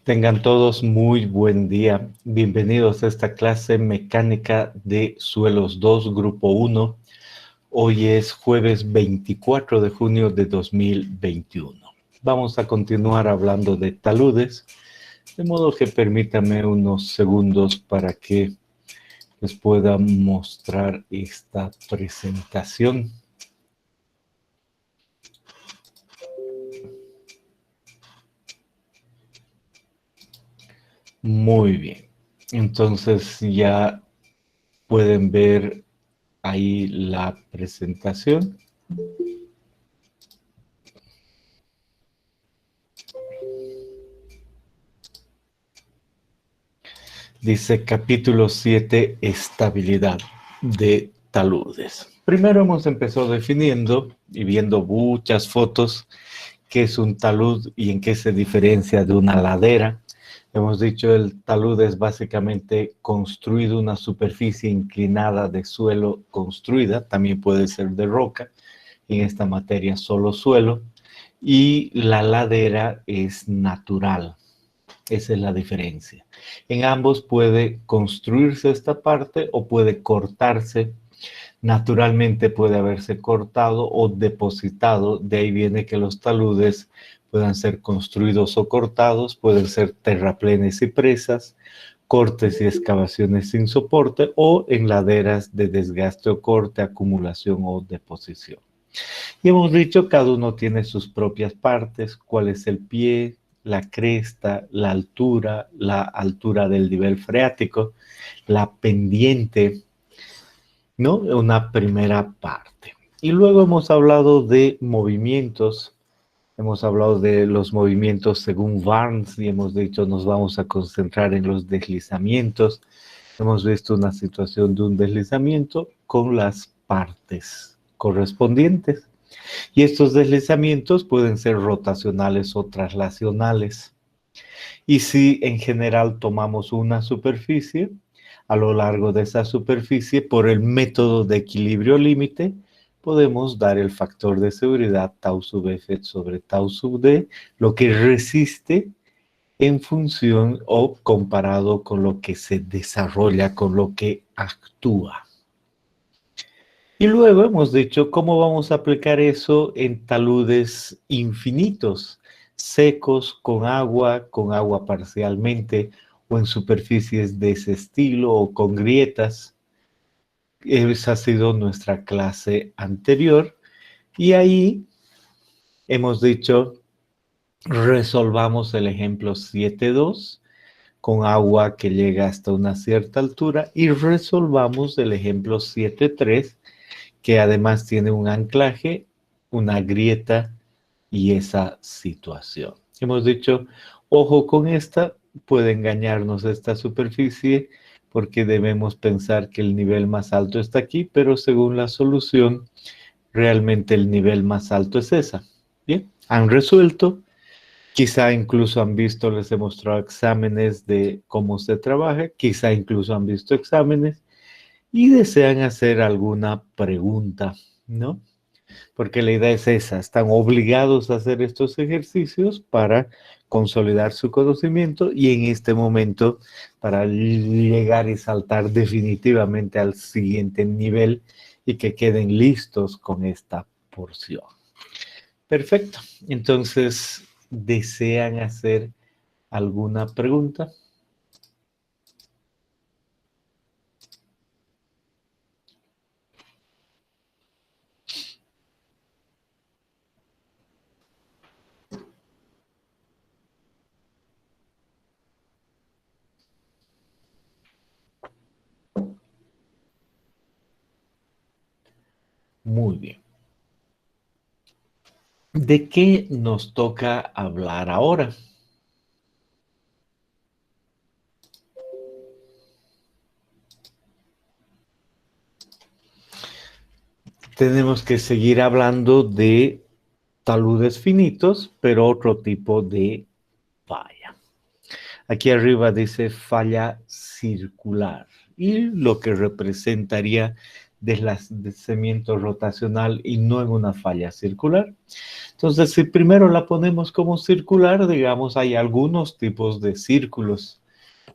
Tengan todos muy buen día. Bienvenidos a esta clase mecánica de suelos 2, grupo 1. Hoy es jueves 24 de junio de 2021. Vamos a continuar hablando de taludes, de modo que permítanme unos segundos para que les pueda mostrar esta presentación. Muy bien. Entonces ya pueden ver ahí la presentación. Dice capítulo 7, estabilidad de taludes. Primero hemos empezado definiendo y viendo muchas fotos qué es un talud y en qué se diferencia de una ladera. Hemos dicho el talud es básicamente construido una superficie inclinada de suelo construida, también puede ser de roca, en esta materia solo suelo, y la ladera es natural. Esa es la diferencia. En ambos puede construirse esta parte o puede cortarse. Naturalmente puede haberse cortado o depositado. De ahí viene que los taludes puedan ser construidos o cortados, pueden ser terraplenes y presas, cortes y excavaciones sin soporte o en laderas de desgaste o corte, acumulación o deposición. Y hemos dicho, cada uno tiene sus propias partes, cuál es el pie, la cresta, la altura del nivel freático, la pendiente, ¿no? Una primera parte. Y luego hemos hablado de movimientos, hemos hablado de los movimientos según Barnes y hemos dicho nos vamos a concentrar en los deslizamientos. Hemos visto una situación de un deslizamiento con las partes correspondientes. Y estos deslizamientos pueden ser rotacionales o traslacionales. Y si en general tomamos una superficie, a lo largo de esa superficie, por el método de equilibrio límite, podemos dar el factor de seguridad tau sub f sobre tau sub d, lo que resiste en función o comparado con lo que se desarrolla, con lo que actúa. Y luego hemos dicho cómo vamos a aplicar eso en taludes infinitos, secos, con agua parcialmente, o en superficies de ese estilo, o con grietas. Esa ha sido nuestra clase anterior. Y ahí hemos dicho, resolvamos el ejemplo 7.2 con agua que llega hasta una cierta altura y resolvamos el ejemplo 7.3 que además tiene un anclaje, una grieta y esa situación. Hemos dicho, ojo con esta, puede engañarnos esta superficie porque debemos pensar que el nivel más alto está aquí, pero según la solución, realmente el nivel más alto es esa. Bien, han resuelto, quizá incluso han visto, les he mostrado exámenes de cómo se trabaja, quizá incluso han visto exámenes y desean hacer alguna pregunta, ¿no? Porque la idea es esa, están obligados a hacer estos ejercicios para consolidar su conocimiento y en este momento para llegar y saltar definitivamente al siguiente nivel y que queden listos con esta porción. Perfecto, entonces, ¿desean hacer alguna pregunta? Muy bien. ¿De qué nos toca hablar ahora? Tenemos que seguir hablando de taludes finitos, pero otro tipo de falla. Aquí arriba dice falla circular y lo que representaría deslizamiento rotacional y no en una falla circular. Entonces, si primero la ponemos como circular, digamos, hay algunos tipos de círculos.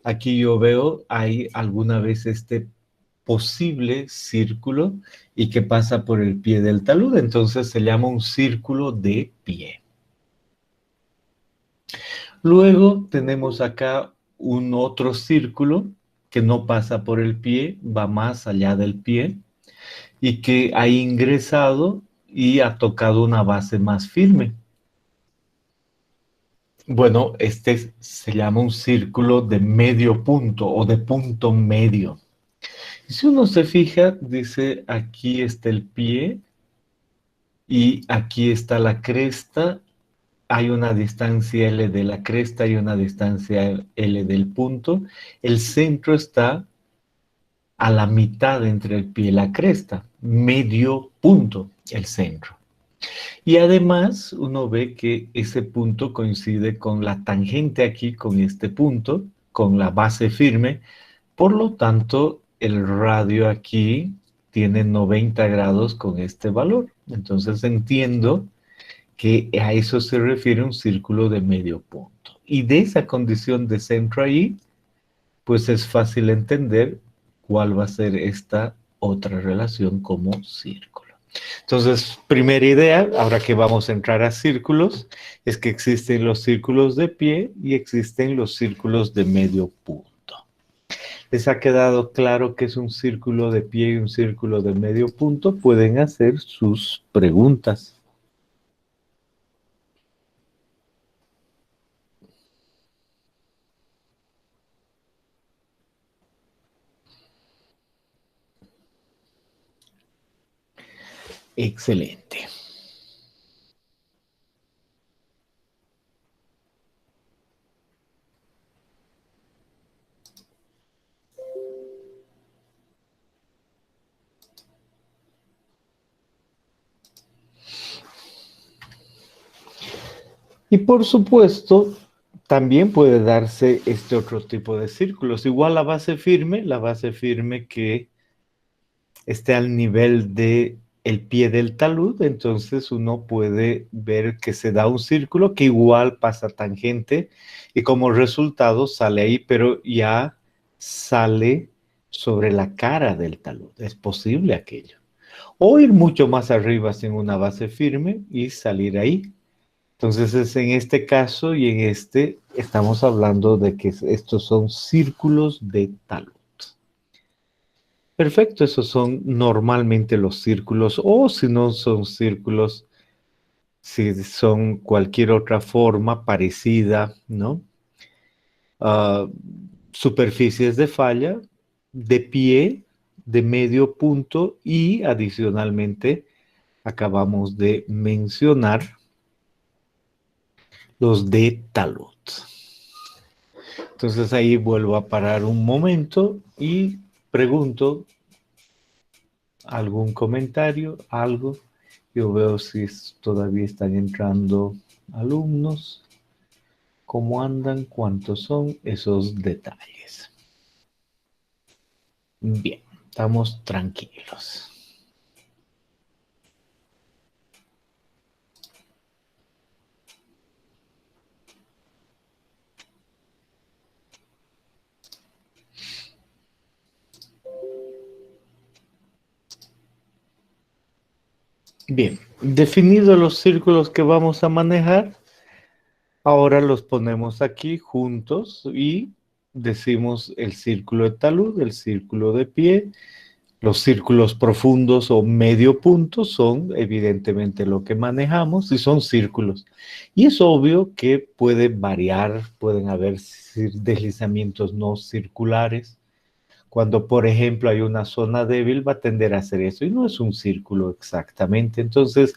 Aquí yo veo, hay alguna vez este posible círculo y que pasa por el pie del talud, entonces se llama un círculo de pie. Luego tenemos acá un otro círculo que no pasa por el pie, va más allá del pie y que ha ingresado y ha tocado una base más firme. Bueno, este se llama un círculo de medio punto o de punto medio. Y si uno se fija, dice aquí está el pie y aquí está la cresta. Hay una distancia L de la cresta y una distancia L del punto. El centro está a la mitad entre el pie y la cresta, medio punto, el centro. Y además uno ve que ese punto coincide con la tangente aquí, con este punto, con la base firme. Por lo tanto, el radio aquí tiene 90 grados con este valor. Entonces entiendo que a eso se refiere un círculo de medio punto. Y de esa condición de centro ahí, pues es fácil entender cuál va a ser esta otra relación como círculo. Entonces, primera idea, ahora que vamos a entrar a círculos, es que existen los círculos de pie y existen los círculos de medio punto. ¿Les ha quedado claro qué es un círculo de pie y un círculo de medio punto? Pueden hacer sus preguntas. Excelente. Y por supuesto, también puede darse este otro tipo de círculos. Igual la base firme que esté al nivel de el pie del talud, entonces uno puede ver que se da un círculo que igual pasa tangente y como resultado sale ahí, pero ya sale sobre la cara del talud. Es posible aquello. O ir mucho más arriba sin una base firme y salir ahí. Entonces, es en este caso y en este estamos hablando de que estos son círculos de talud. Perfecto, esos son normalmente los círculos, o si no son círculos, si son cualquier otra forma parecida, ¿no? Uh, superficies de falla, de pie, de medio punto y adicionalmente acabamos de mencionar los de talud. Entonces ahí vuelvo a parar un momento y pregunto algún comentario, algo. Yo veo si todavía están entrando alumnos, cómo andan, cuántos son esos detalles. Bien, estamos tranquilos. Bien, definidos los círculos que vamos a manejar, ahora los ponemos aquí juntos y decimos el círculo de talud, el círculo de pie. Los círculos profundos o medio punto son evidentemente lo que manejamos y son círculos. Y es obvio que puede variar, pueden haber deslizamientos no circulares. Cuando, por ejemplo, hay una zona débil, va a tender a hacer eso y no es un círculo exactamente. Entonces,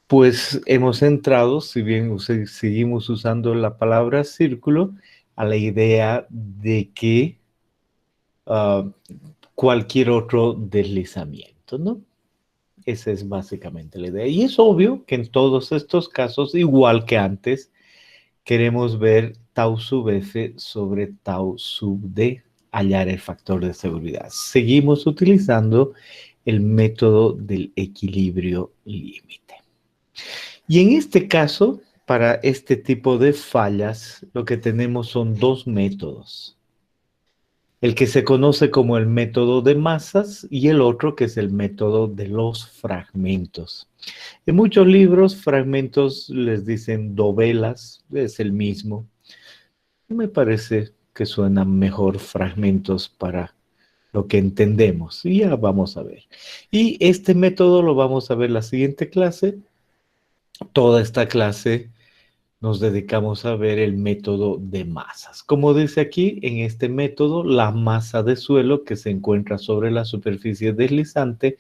pues hemos entrado, si bien seguimos usando la palabra círculo, a la idea de que cualquier otro deslizamiento, ¿no? Esa es básicamente la idea. Y es obvio que en todos estos casos, igual que antes, queremos ver tau sub f sobre tau sub d, hallar el factor de seguridad. Seguimos utilizando el método del equilibrio límite. Y en este caso, para este tipo de fallas, lo que tenemos son dos métodos. El que se conoce como el método de masas y el otro que es el método de los fragmentos. En muchos libros, fragmentos les dicen dovelas, es el mismo. Me parece que suenan mejor fragmentos para lo que entendemos. Y ya vamos a ver. Y este método lo vamos a ver en la siguiente clase. Toda esta clase nos dedicamos a ver el método de masas. Como dice aquí, en este método, la masa de suelo que se encuentra sobre la superficie deslizante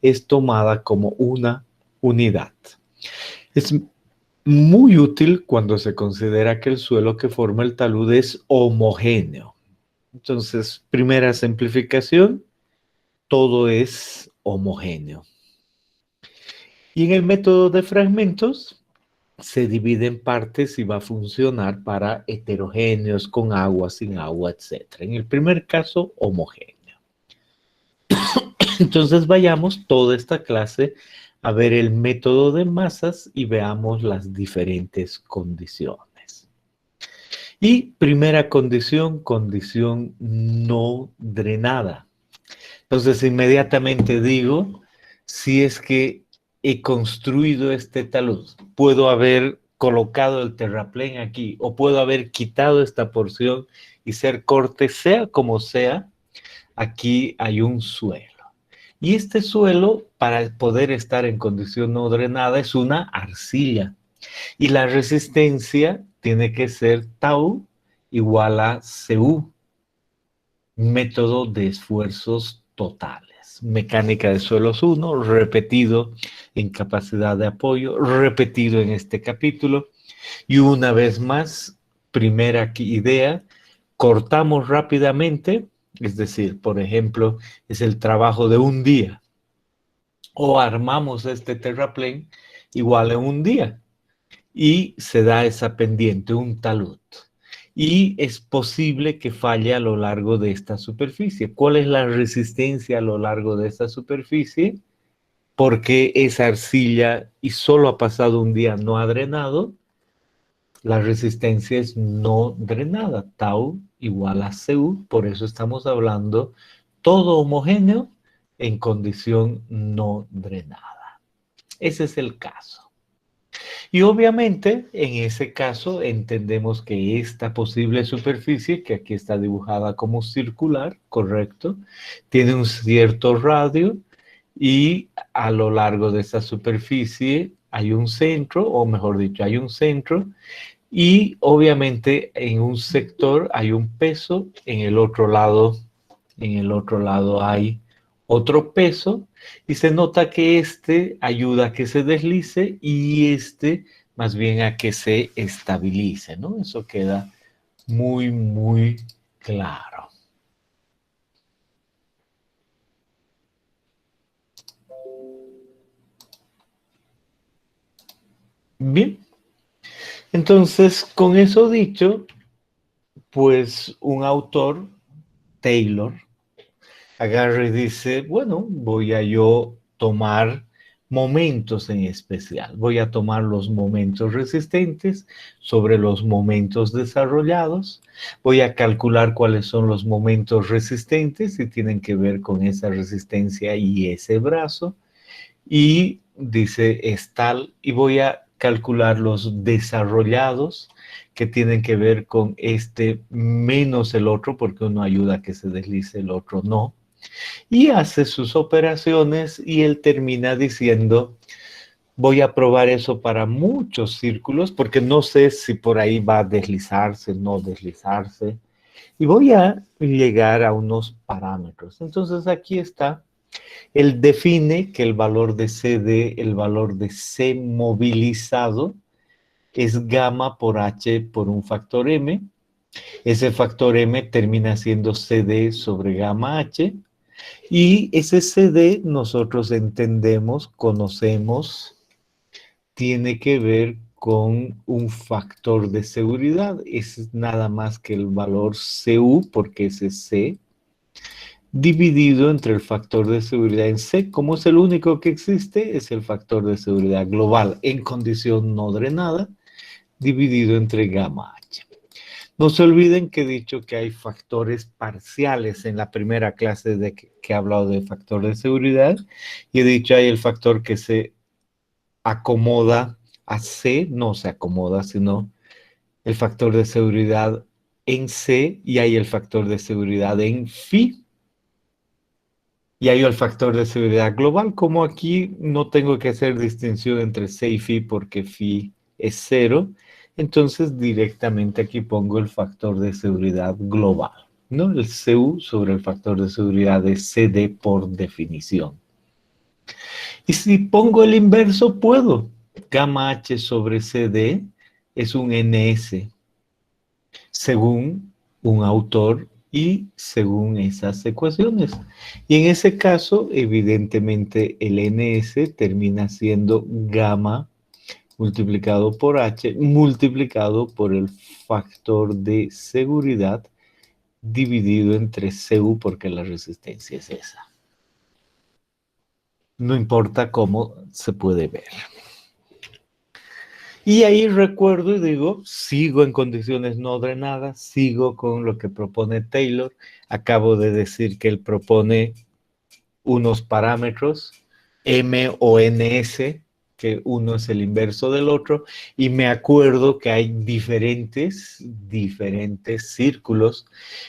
es tomada como una unidad. Es muy útil cuando se considera que el suelo que forma el talud es homogéneo. Entonces, primera simplificación, todo es homogéneo. Y en el método de fragmentos, se divide en partes y va a funcionar para heterogéneos, con agua, sin agua, etc. En el primer caso, homogéneo. Entonces vayamos toda esta clase a ver el método de masas y veamos las diferentes condiciones. Y primera condición, condición no drenada. Entonces inmediatamente digo, si es que he construido este talud, puedo haber colocado el terraplén aquí o puedo haber quitado esta porción y ser corte, sea como sea, aquí hay un suelo. Y este suelo, para poder estar en condición no drenada, es una arcilla. Y la resistencia tiene que ser tau igual a Cu, método de esfuerzos totales. Mecánica de suelos 1, repetido en capacidad de apoyo, repetido en este capítulo. Y una vez más, primera idea, cortamos rápidamente, es decir, por ejemplo, es el trabajo de un día. O armamos este terraplén igual en un día y se da esa pendiente, un talud. Y es posible que falle a lo largo de esta superficie. ¿Cuál es la resistencia a lo largo de esta superficie? Porque esa arcilla y solo ha pasado un día, no ha drenado, la resistencia es no drenada, tau igual a Cu, por eso estamos hablando todo homogéneo en condición no drenada. Ese es el caso. Y obviamente en ese caso entendemos que esta posible superficie, que aquí está dibujada como circular, correcto, tiene un cierto radio y a lo largo de esa superficie hay un centro, o mejor dicho, hay un centro, y obviamente en un sector hay un peso, en el otro lado hay otro peso, y se nota que este ayuda a que se deslice y este más bien a que se estabilice, ¿no? Eso queda muy, muy claro. Bien, entonces con eso dicho, pues un autor, Taylor, agarra y dice, bueno, voy a yo tomar momentos en especial. Voy a tomar los momentos resistentes sobre los momentos desarrollados. Voy a calcular cuáles son los momentos resistentes y tienen que ver con esa resistencia y ese brazo. Y dice es tal, y voy a calcular los desarrollados que tienen que ver con este menos el otro, porque uno ayuda a que se deslice, el otro no, y hace sus operaciones y él termina diciendo, voy a probar eso para muchos círculos porque no sé si por ahí va a deslizarse, no deslizarse, y voy a llegar a unos parámetros. Entonces aquí está, él define que el valor de CD, el valor de C movilizado, es gamma por H por un factor M. Ese factor M termina siendo CD sobre gamma H. Y ese CD nosotros entendemos, conocemos, tiene que ver con un factor de seguridad. Es nada más que el valor CU, porque ese C, dividido entre el factor de seguridad en C. Como es el único que existe, es el factor de seguridad global en condición no drenada, dividido entre gamma H. No se olviden que he dicho que hay factores parciales en la primera clase de que he hablado de factor de seguridad, y he dicho hay el factor que se acomoda a C, no se acomoda, sino el factor de seguridad en C, y hay el factor de seguridad en phi, y hay el factor de seguridad global. Como aquí no tengo que hacer distinción entre C y phi porque phi es 0, entonces directamente aquí pongo el factor de seguridad global, ¿no? El CU sobre el factor de seguridad de CD por definición. Y si pongo el inverso, puedo. Gamma H sobre CD es un NS, según un autor y según esas ecuaciones. Y en ese caso, evidentemente, el NS termina siendo gamma multiplicado por H multiplicado por el factor de seguridad dividido entre CU porque la resistencia es esa. No importa cómo se puede ver. Y ahí recuerdo y digo, sigo en condiciones no drenadas, sigo con lo que propone Taylor. Acabo de decir que él propone unos parámetros, M o NS, que uno es el inverso del otro, y me acuerdo que hay diferentes círculos,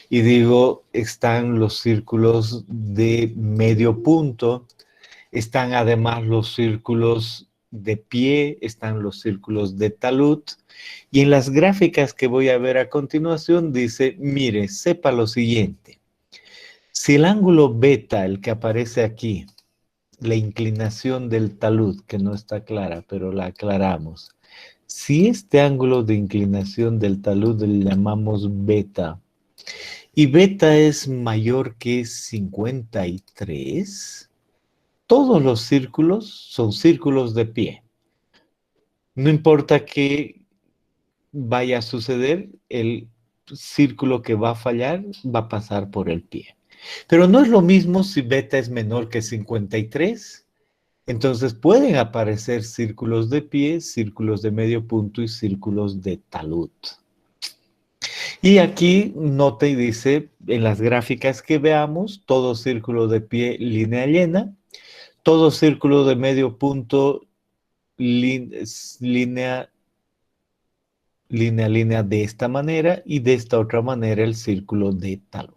y digo, están los círculos de medio punto, están además los círculos de pie, están los círculos de talud, y en las gráficas que voy a ver a continuación dice, mire, sepa lo siguiente, si el ángulo beta, el que aparece aquí, la inclinación del talud, que no está clara, pero la aclaramos, si este ángulo de inclinación del talud le llamamos beta, y beta es mayor que 53, todos los círculos son círculos de pie. No importa qué vaya a suceder, el círculo que va a fallar va a pasar por el pie. Pero no es lo mismo si beta es menor que 53. Entonces pueden aparecer círculos de pie, círculos de medio punto y círculos de talud. Y aquí nota y dice, en las gráficas que veamos, todo círculo de pie línea llena, todo círculo de medio punto línea de esta manera, y de esta otra manera el círculo de talud.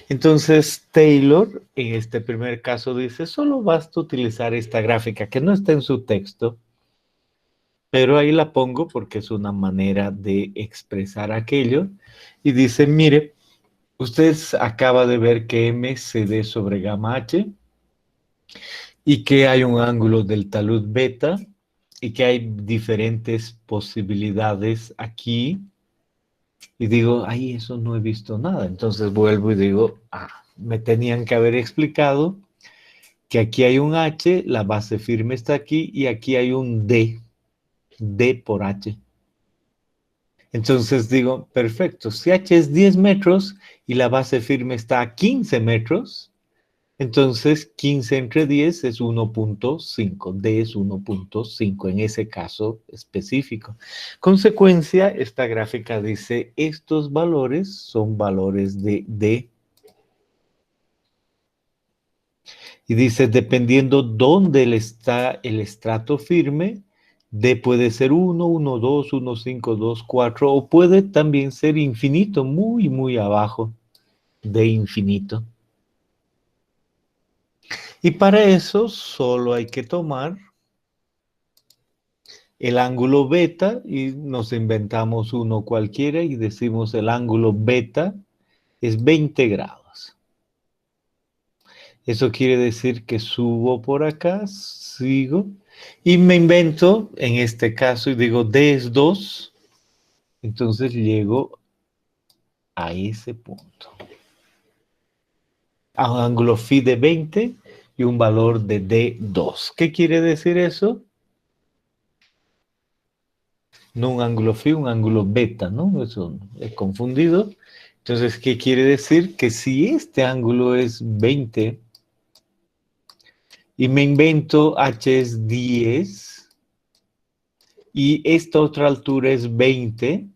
Entonces Taylor en este primer caso dice, solo basta utilizar esta gráfica que no está en su texto, pero ahí la pongo porque es una manera de expresar aquello, y dice, mire, usted acaba de ver que M se dé sobre gamma H, y que hay un ángulo del talud beta, y que hay diferentes posibilidades aquí, y digo, ay, eso no he visto nada. Entonces vuelvo y digo, me tenían que haber explicado que aquí hay un H, la base firme está aquí, y aquí hay un D por H. Entonces digo, perfecto, si H es 10 metros y la base firme está a 15 metros, entonces 15 entre 10 es 1.5, D es 1.5 en ese caso específico. Consecuencia, esta gráfica dice, estos valores son valores de D. Y dice, dependiendo dónde está el estrato firme, D puede ser 1, 1, 2, 1, 5, 2, 4, o puede también ser infinito, muy, muy abajo de infinito. Y para eso solo hay que tomar el ángulo beta y nos inventamos uno cualquiera y decimos el ángulo beta es 20 grados. Eso quiere decir que subo por acá, sigo, y me invento, en este caso, y digo D es 2, entonces llego a ese punto. A un ángulo phi de 20 y un valor de D2. ¿Qué quiere decir eso? No un ángulo phi, un ángulo beta, ¿no? Eso he confundido. Entonces, ¿qué quiere decir? Que si este ángulo es 20 y me invento h es 10 y esta otra altura es 20,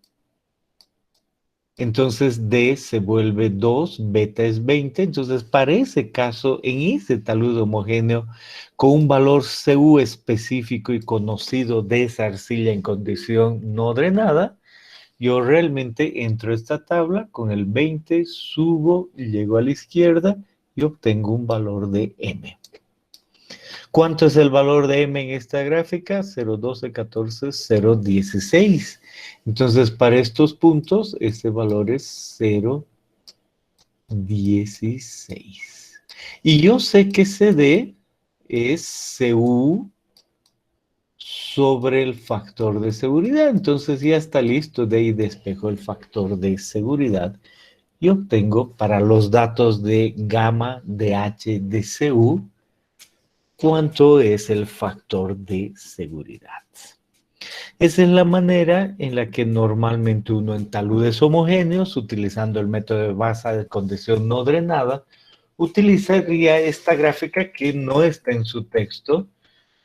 entonces D se vuelve 2, beta es 20. Entonces, para ese caso, en ese talud homogéneo, con un valor Cu específico y conocido de esa arcilla en condición no drenada, yo realmente entro a esta tabla con el 20, subo, llego a la izquierda y obtengo un valor de M. ¿Cuánto es el valor de M en esta gráfica? 0,12, 14, 0,16. Entonces, para estos puntos, este valor es 0,16. Y yo sé que CD es CU sobre el factor de seguridad. Entonces ya está listo, de ahí despejo el factor de seguridad y obtengo para los datos de gamma, de H, de CU, cuánto es el factor de seguridad. Esa es la manera en la que normalmente uno en taludes homogéneos, utilizando el método de base de condición no drenada, utilizaría esta gráfica que no está en su texto,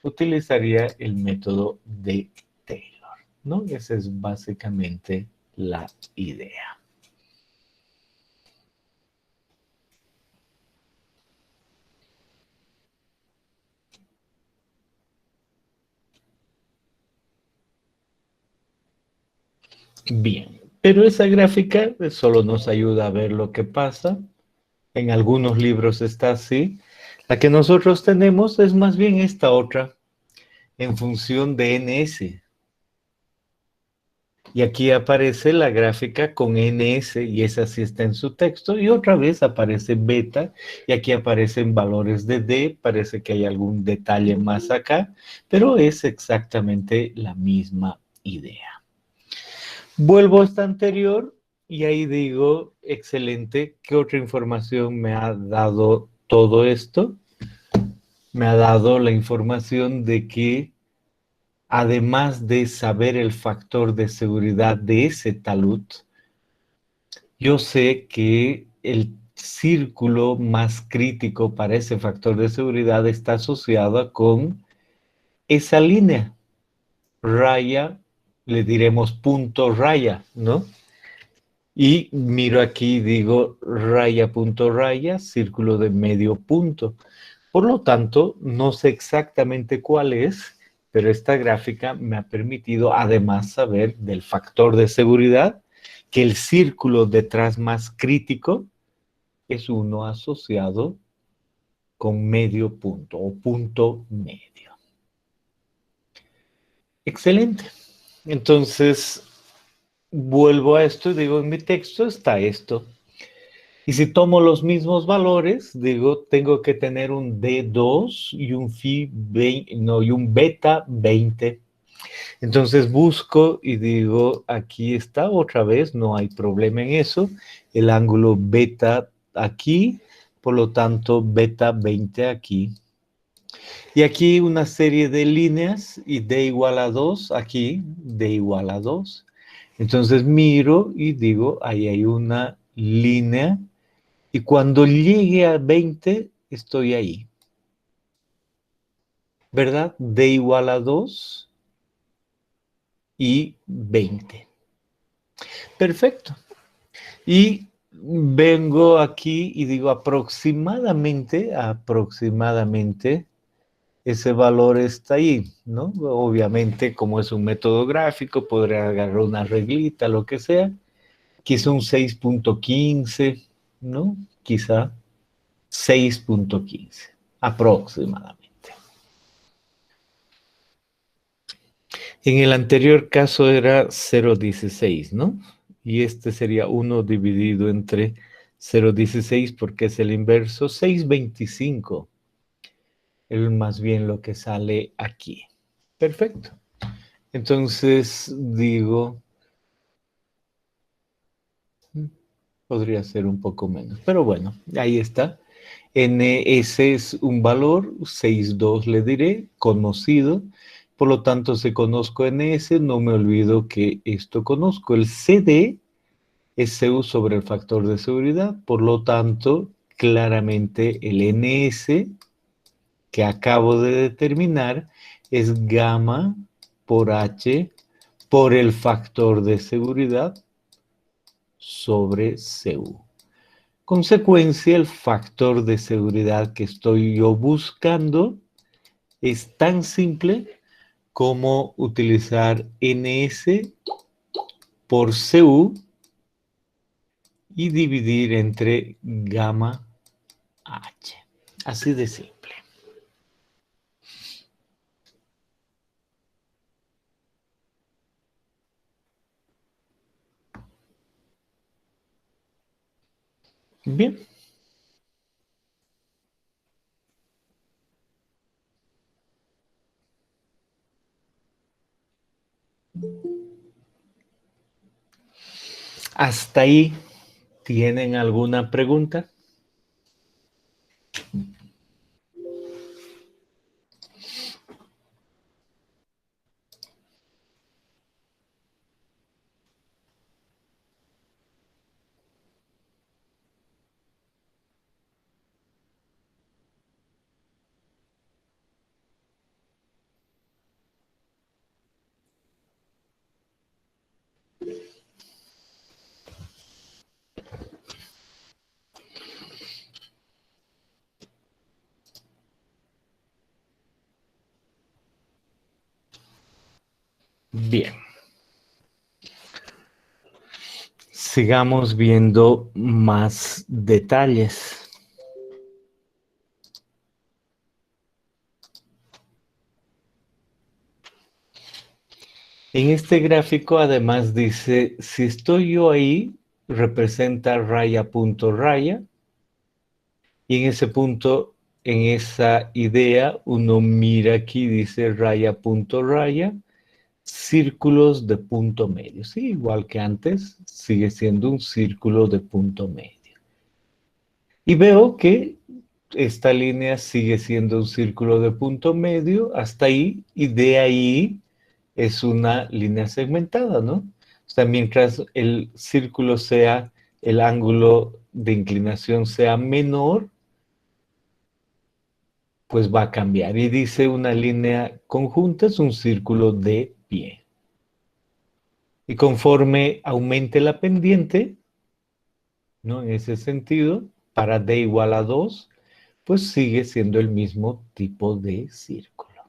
utilizaría el método de Taylor, ¿no? Esa es básicamente la idea. Bien, pero esa gráfica solo nos ayuda a ver lo que pasa. En algunos libros está así. La que nosotros tenemos es más bien esta otra, en función de NS. Y aquí aparece la gráfica con NS, y esa sí está en su texto, y otra vez aparece beta, y aquí aparecen valores de D, parece que hay algún detalle más acá, pero es exactamente la misma idea. Vuelvo a esta anterior, y ahí digo, excelente, ¿qué otra información me ha dado todo esto? Me ha dado la información de que además de saber el factor de seguridad de ese talud, yo sé que el círculo más crítico para ese factor de seguridad está asociado con esa línea, raya, le diremos punto raya, ¿no? Y miro aquí, digo raya, punto raya, círculo de medio punto. Por lo tanto, no sé exactamente cuál es, pero esta gráfica me ha permitido además saber del factor de seguridad, que el círculo detrás más crítico es uno asociado con medio punto o punto medio. Excelente. Entonces, vuelvo a esto y digo, en mi texto está esto. Y si tomo los mismos valores, digo, tengo que tener un D2 y un phi 20, no, y un beta 20. Entonces busco y digo, aquí está otra vez, no hay problema en eso. El ángulo beta aquí, por lo tanto, beta 20 aquí. Y aquí una serie de líneas y D igual a 2, aquí D igual a 2. Entonces miro y digo, ahí hay una línea. Y cuando llegue a 20, estoy ahí. ¿Verdad? D igual a 2 y 20. Perfecto. Y vengo aquí y digo aproximadamente, ese valor está ahí, ¿no? Obviamente, como es un método gráfico, podré agarrar una reglita, lo que sea. Quizá un 6.15, ¿no? Quizá 6.15, aproximadamente. En el anterior caso era 0,16, ¿no? Y este sería 1 dividido entre 0,16 porque es el inverso, 6,25. Es más bien lo que sale aquí. Perfecto. Entonces digo, podría ser un poco menos, pero bueno, ahí está. NS es un valor, 6,2 le diré, conocido. Por lo tanto, si conozco NS, no me olvido que esto conozco. El CD es CU sobre el factor de seguridad. Por lo tanto, claramente el NS que acabo de determinar es gamma por H por el factor de seguridad sobre CU. Consecuencia, el factor de seguridad que estoy yo buscando es tan simple como utilizar NS por CU y dividir entre gamma H. Así de simple. Bien. Hasta ahí, ¿tienen alguna pregunta? Bien. Sigamos viendo más detalles. En este gráfico además dice, si estoy yo ahí, representa raya punto raya, y en ese punto, en esa idea, uno mira aquí, dice raya punto raya, círculos de punto medio. Sí, igual que antes, sigue siendo un círculo de punto medio. Y veo que esta línea sigue siendo un círculo de punto medio hasta ahí, y de ahí es una línea segmentada, ¿no? O sea, mientras el círculo sea, el ángulo de inclinación sea menor, pues va a cambiar. Y dice una línea conjunta es un círculo de pie. Y conforme aumente la pendiente, ¿no? En ese sentido, para d igual a 2, pues sigue siendo el mismo tipo de círculo.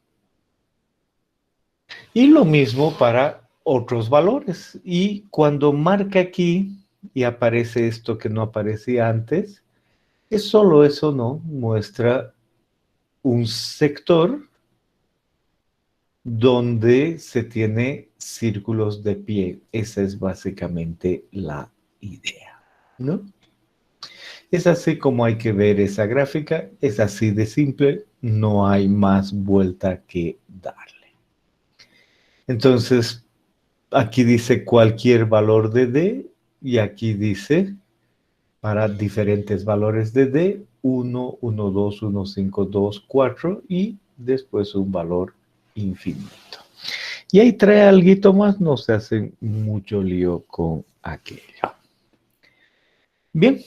Y lo mismo para otros valores. Y cuando marca aquí y aparece esto que no aparecía antes, es solo eso, ¿no? Muestra un sector donde se tiene círculos de pie. Esa es básicamente la idea, ¿no? Es así como hay que ver esa gráfica, es así de simple, no hay más vuelta que darle. Entonces, aquí dice cualquier valor de D y aquí dice para diferentes valores de D, 1, 1, 2, 1, 5, 2, 4 y después un valor infinito. Y ahí trae algo más, no se hace mucho lío con aquello. Bien,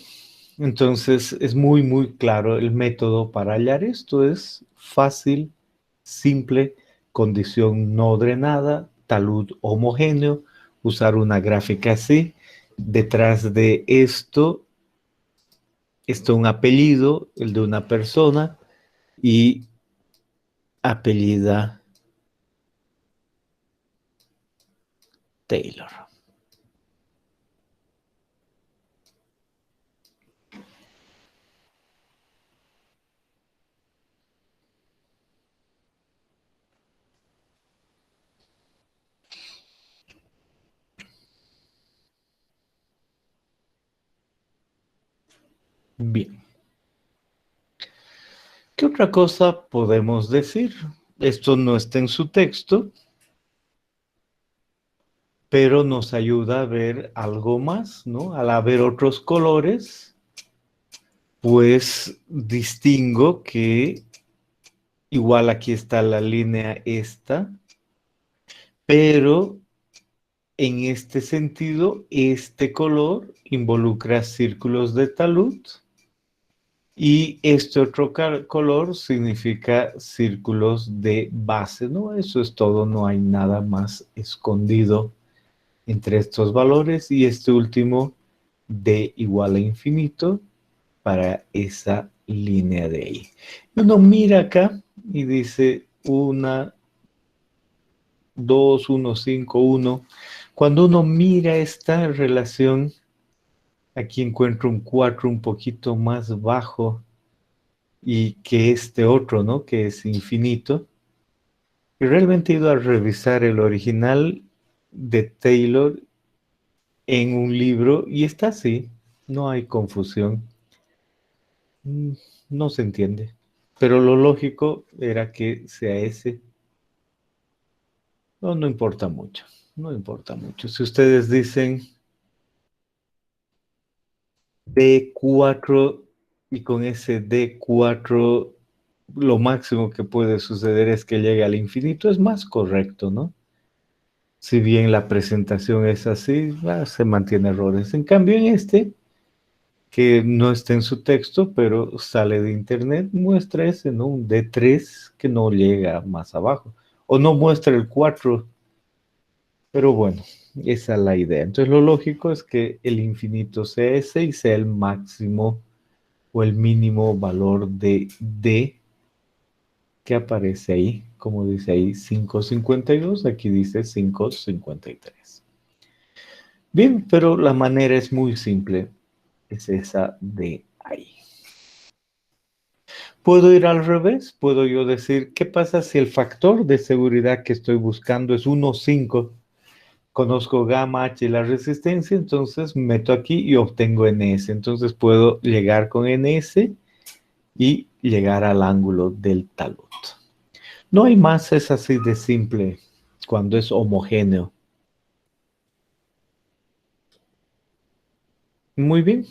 entonces es muy claro el método para hallar esto. Es fácil, simple, condición no drenada, talud homogéneo, usar una gráfica así. Detrás de esto está un apellido, el de una persona, y apellida Taylor. Bien. ¿Qué otra cosa podemos decir? Esto no está en su texto, pero nos ayuda a ver algo más, ¿no? Al haber otros colores, pues distingo que igual aquí está la línea esta, pero en este sentido, este color involucra círculos de talud y este otro color significa círculos de base, ¿no? Eso es todo, no hay nada más escondido entre estos valores y este último d igual a infinito para esa línea de ahí. Uno mira acá y dice 1, 2, 1, 5, 1. Cuando uno mira esta relación, aquí encuentro un 4 un poquito más bajo y que este otro, ¿no? Que es infinito. Y realmente he ido a revisar el original de Taylor en un libro y está así, no hay confusión. No se entiende. Pero lo lógico era que sea ese. No, no importa mucho. No importa mucho. Si ustedes dicen D4 y con ese D4 lo máximo que puede suceder es que llegue al infinito, es más correcto, ¿no? Si bien la presentación es así, se mantiene errores. En cambio, en este, que no está en su texto, pero sale de internet, muestra ese, ¿no? Un D3 que no llega más abajo. O no muestra el 4, pero bueno, esa es la idea. Entonces lo lógico es que el infinito sea ese y sea el máximo o el mínimo valor de D que aparece ahí. Como dice ahí 5,52, aquí dice 5,53. Bien, pero la manera es muy simple. Es esa de ahí. Puedo ir al revés, puedo yo decir, ¿qué pasa si el factor de seguridad que estoy buscando es 1,5? Conozco gamma H y la resistencia, entonces meto aquí y obtengo NS. Entonces puedo llegar con NS y llegar al ángulo del talud. No hay más, es así de simple cuando es homogéneo. Muy bien.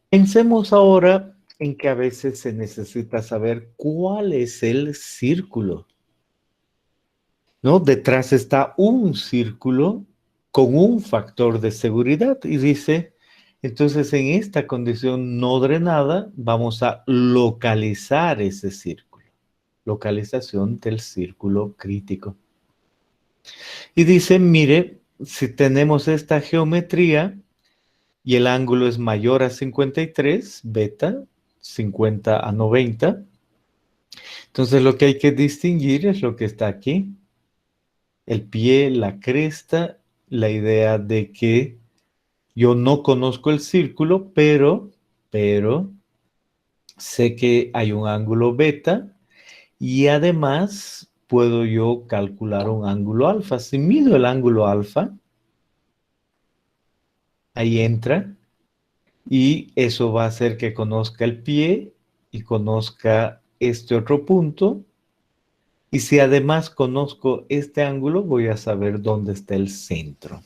Pensemos ahora en que a veces se necesita saber cuál es el círculo, ¿no? Detrás está un círculo con un factor de seguridad y dice, entonces en esta condición no drenada vamos a localizar ese círculo, localización del círculo crítico. Y dice, mire, si tenemos esta geometría y el ángulo es mayor a 53, beta, 50 a 90, entonces lo que hay que distinguir es lo que está aquí, el pie, la cresta, la idea de que yo no conozco el círculo, pero sé que hay un ángulo beta y además puedo yo calcular un ángulo alfa. Si mido el ángulo alfa, ahí entra y eso va a hacer que conozca el pie y conozca este otro punto. Y si además conozco este ángulo, voy a saber dónde está el centro.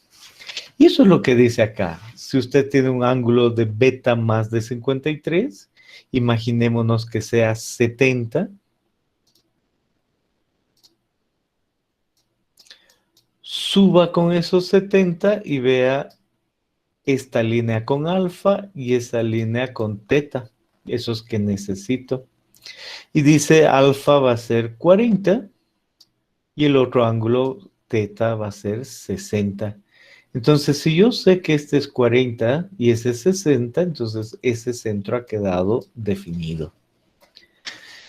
Y eso es lo que dice acá. Si usted tiene un ángulo de beta más de 53, imaginémonos que sea 70. Suba con esos 70 y vea esta línea con alfa y esa línea con teta. Esos que necesito. Y dice alfa va a ser 40 y el otro ángulo teta va a ser 60. Entonces, si yo sé que este es 40 y ese es 60, entonces ese centro ha quedado definido.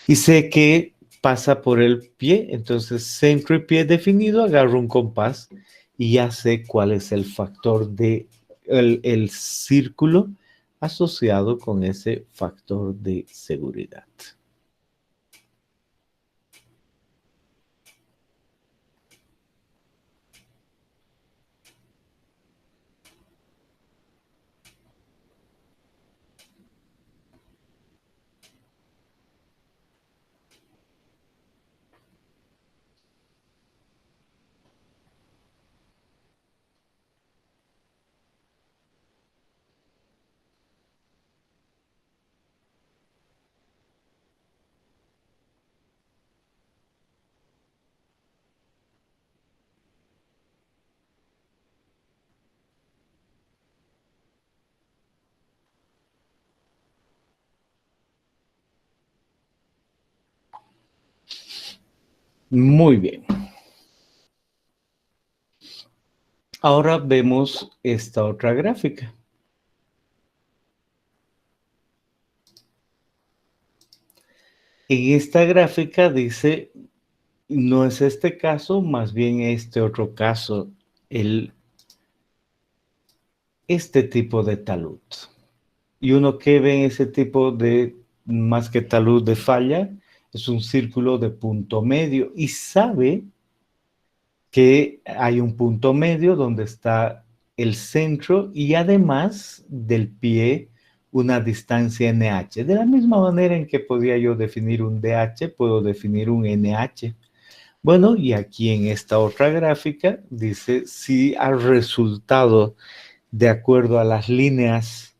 Y sé que pasa por el pie, entonces centro y pie definido, agarro un compás y ya sé cuál es el factor de el círculo asociado con ese factor de seguridad. Muy bien. Ahora vemos esta otra gráfica. En esta gráfica dice, no es este caso, más bien este otro caso, este tipo de talud. Y uno que ve en ese tipo de, más que talud de falla, es un círculo de punto medio y sabe que hay un punto medio donde está el centro y además del pie una distancia NH. De la misma manera en que podía yo definir un DH, puedo definir un NH. Bueno, y aquí en esta otra gráfica dice si al resultado de acuerdo a las líneas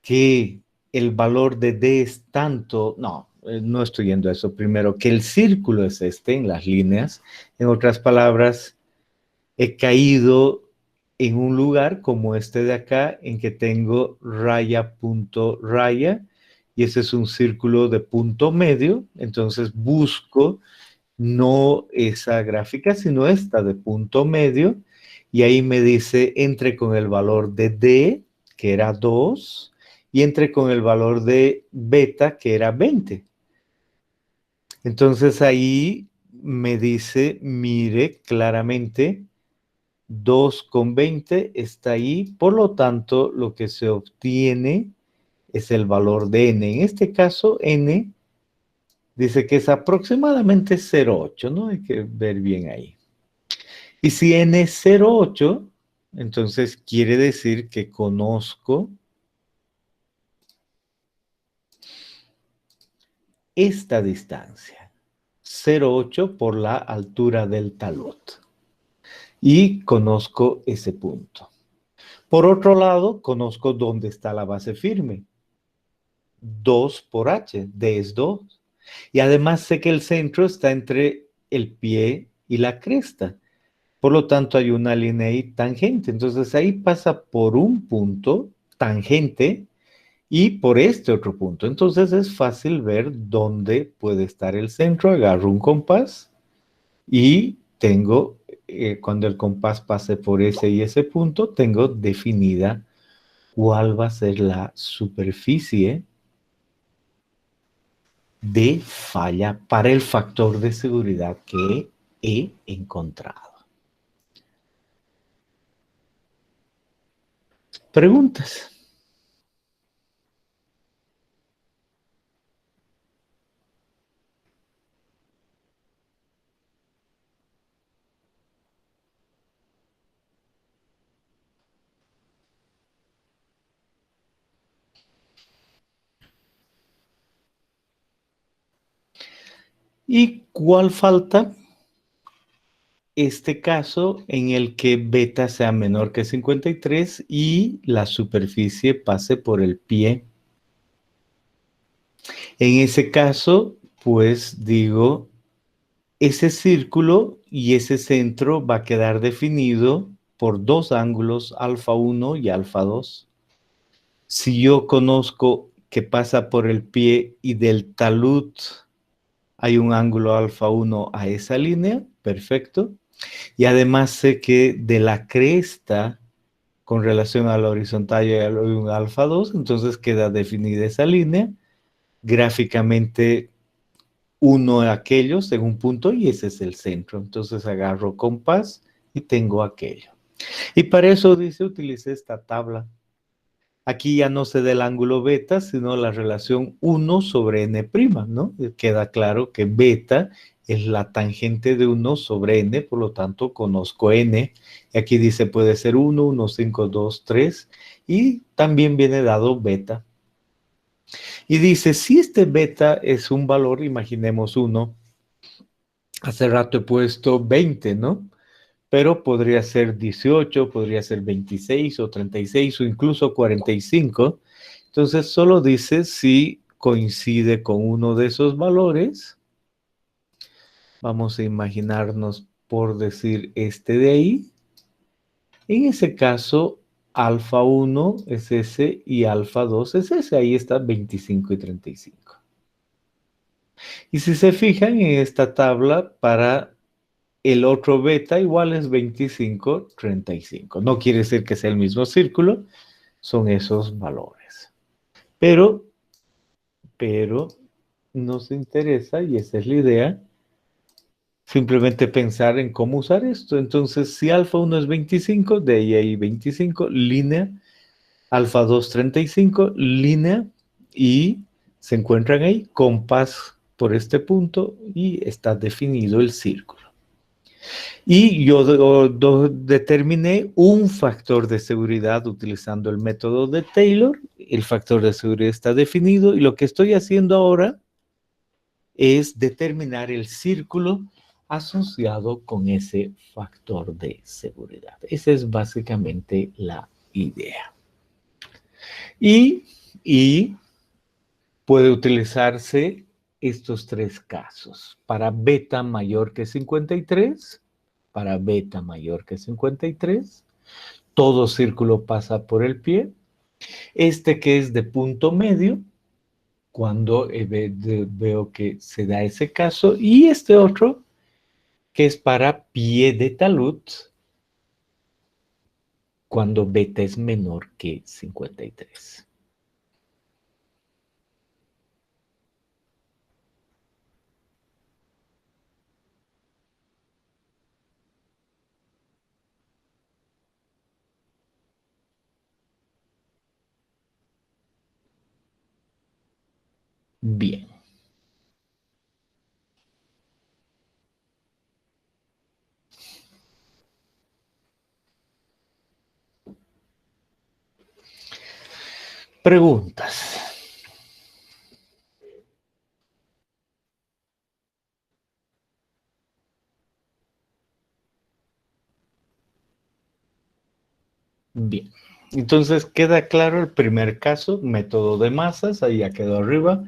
que el valor de D es tanto, no estoy yendo a eso primero, que el círculo es este en las líneas. En otras palabras, he caído en un lugar como este de acá, en que tengo raya, punto, raya, y ese es un círculo de punto medio, entonces busco no esa gráfica, sino esta de punto medio, y ahí me dice, entre con el valor de D, que era 2, y entre con el valor de beta, que era 20. Entonces ahí me dice, mire claramente, 2,20 está ahí, por lo tanto, lo que se obtiene es el valor de n. En este caso, n dice que es aproximadamente 0,8, ¿no? Hay que ver bien ahí. Y si n es 0,8, entonces quiere decir que conozco esta distancia, 0,8 por la altura del talud. Y conozco ese punto. Por otro lado, conozco dónde está la base firme. 2 por h, d es 2. Y además sé que el centro está entre el pie y la cresta. Por lo tanto, hay una línea ahí tangente. Entonces, ahí pasa por un punto tangente y por este otro punto. Entonces, es fácil ver dónde puede estar el centro. Agarro un compás y tengo, cuando el compás pase por ese y ese punto, tengo definida cuál va a ser la superficie de falla para el factor de seguridad que he encontrado. Preguntas. ¿Y cuál falta? Este caso en el que beta sea menor que 53 y la superficie pase por el pie. En ese caso, pues digo, ese círculo y ese centro va a quedar definido por dos ángulos, alfa 1 y alfa 2. Si yo conozco que pasa por el pie y del talud hay un ángulo alfa 1 a esa línea, perfecto. Y además sé que de la cresta con relación a la horizontal hay un alfa 2, entonces queda definida esa línea. Gráficamente, uno de aquellos en un punto y ese es el centro. Entonces agarro compás y tengo aquello. Y para eso dice, utilicé esta tabla. Aquí ya no se da el ángulo beta, sino la relación 1 sobre n', ¿no? Queda claro que beta es la tangente de 1 sobre n, por lo tanto conozco n. Y aquí dice puede ser 1, 1, 5, 2, 3. Y también viene dado beta. Y dice, si este beta es un valor, imaginemos 1. Hace rato he puesto 20, ¿no? Pero podría ser 18, podría ser 26 o 36 o incluso 45. Entonces solo dice si coincide con uno de esos valores. Vamos a imaginarnos por decir este de ahí. En ese caso, alfa 1 es ese y alfa 2 es ese. Ahí está 25 y 35. Y si se fijan en esta tabla, para el otro beta igual es 25, 35. No quiere decir que sea el mismo círculo, son esos valores. Pero nos interesa, y esa es la idea, simplemente pensar en cómo usar esto. Entonces, si alfa 1 es 25, de ahí hay 25, línea, alfa 2, 35, línea, y se encuentran ahí, compás por este punto, y está definido el círculo. Y yo determiné un factor de seguridad utilizando el método de Taylor. El factor de seguridad está definido, y lo que estoy haciendo ahora es determinar el círculo asociado con ese factor de seguridad. Esa es básicamente la idea. Y puede utilizarse estos tres casos. Para beta mayor que 53, para beta mayor que 53, todo círculo pasa por el pie. Este que es de punto medio, cuando veo que se da ese caso, y este otro que es para pie de talud, cuando beta es menor que 53. Bien. Preguntas. Bien. Entonces queda claro el primer caso, método de masas, ahí ya quedó arriba,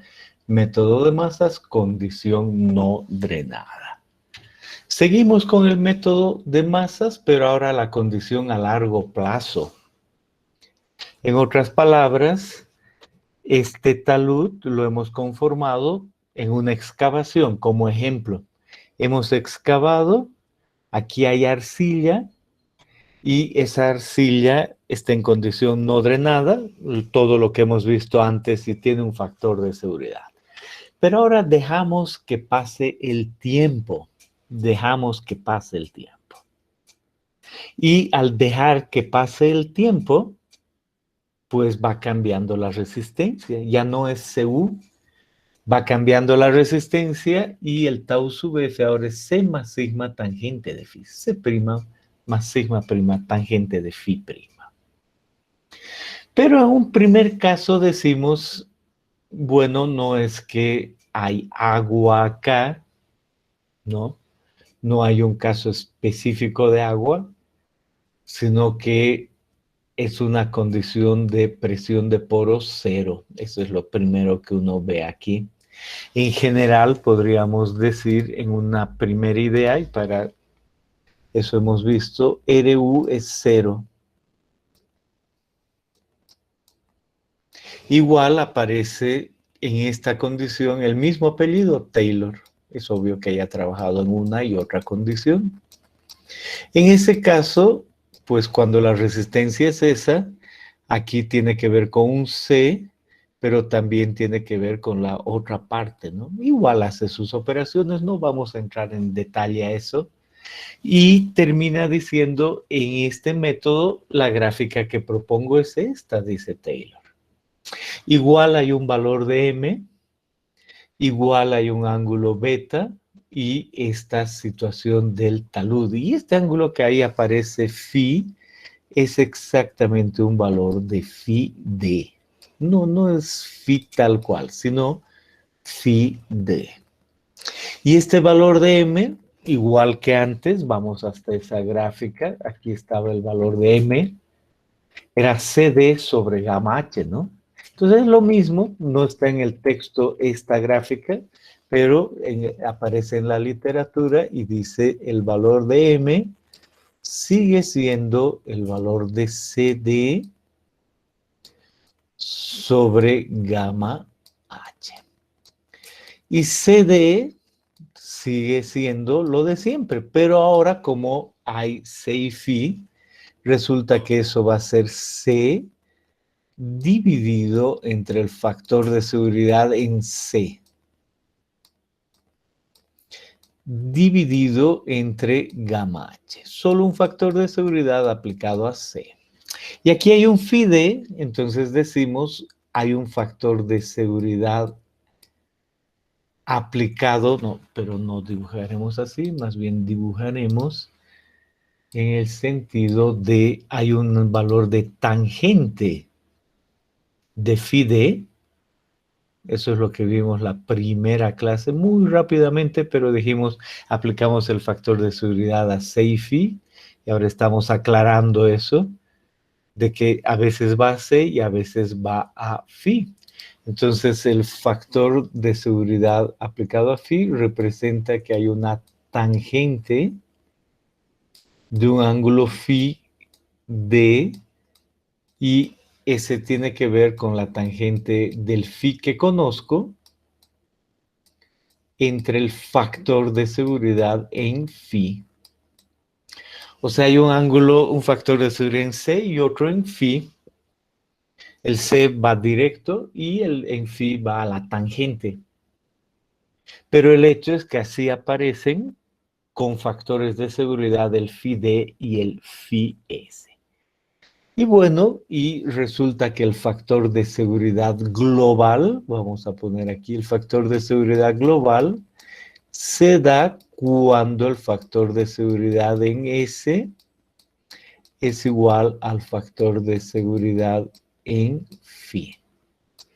método de masas, condición no drenada. Seguimos con el método de masas, pero ahora la condición a largo plazo. En otras palabras, este talud lo hemos conformado en una excavación. Como ejemplo, hemos excavado, aquí hay arcilla, y esa arcilla está en condición no drenada, todo lo que hemos visto antes, y tiene un factor de seguridad. Pero ahora dejamos que pase el tiempo, dejamos que pase el tiempo. Y al dejar que pase el tiempo, pues va cambiando la resistencia, ya no es Cu, va cambiando la resistencia, y el tau sub F ahora es C más sigma tangente de phi, C' más sigma prima tangente de phi prima. Pero en un primer caso decimos, bueno, no es que hay agua acá, ¿no? No hay un caso específico de agua, sino que es una condición de presión de poros cero. Eso es lo primero que uno ve aquí. En general, podríamos decir en una primera idea, y para eso hemos visto, RU es cero. Igual aparece en esta condición el mismo apellido, Taylor. Es obvio que haya trabajado en una y otra condición. En ese caso, pues cuando la resistencia es esa, aquí tiene que ver con un C, pero también tiene que ver con la otra parte, ¿no? Igual hace sus operaciones, no vamos a entrar en detalle a eso. Y termina diciendo, en este método, la gráfica que propongo es esta, dice Taylor. Igual hay un valor de M, igual hay un ángulo beta, y esta situación del talud. Y este ángulo que ahí aparece phi es exactamente un valor de phi d. No es phi tal cual, sino phi d. Y este valor de m, igual que antes, vamos hasta esa gráfica, aquí estaba el valor de m, era CD sobre gamma H, ¿no? Entonces es lo mismo, no está en el texto esta gráfica, pero aparece en la literatura y dice el valor de M sigue siendo el valor de CD sobre gamma H. Y CD sigue siendo lo de siempre, pero ahora como hay C y Φ, resulta que eso va a ser C dividido entre el factor de seguridad en C, dividido entre gamma H. Solo un factor de seguridad aplicado a C. Y aquí hay un phi d, entonces decimos hay un factor de seguridad aplicado, no, pero no dibujaremos así, más bien dibujaremos en el sentido de hay un valor de tangente de phi d. Eso es lo que vimos la primera clase, muy rápidamente, pero dijimos, aplicamos el factor de seguridad a C y Φ, y ahora estamos aclarando eso, de que a veces va a C y a veces va a Φ. Entonces, el factor de seguridad aplicado a Φ representa que hay una tangente de un ángulo Φ d, y ese tiene que ver con la tangente del Φ que conozco entre el factor de seguridad en Φ. O sea, hay un ángulo, un factor de seguridad en C y otro en Φ. El C va directo y el en Φ va a la tangente. Pero el hecho es que así aparecen con factores de seguridad el Φ d y el Φ s. Y bueno, y resulta que el factor de seguridad global, vamos a poner aquí el factor de seguridad global, se da cuando el factor de seguridad en S es igual al factor de seguridad en Φ.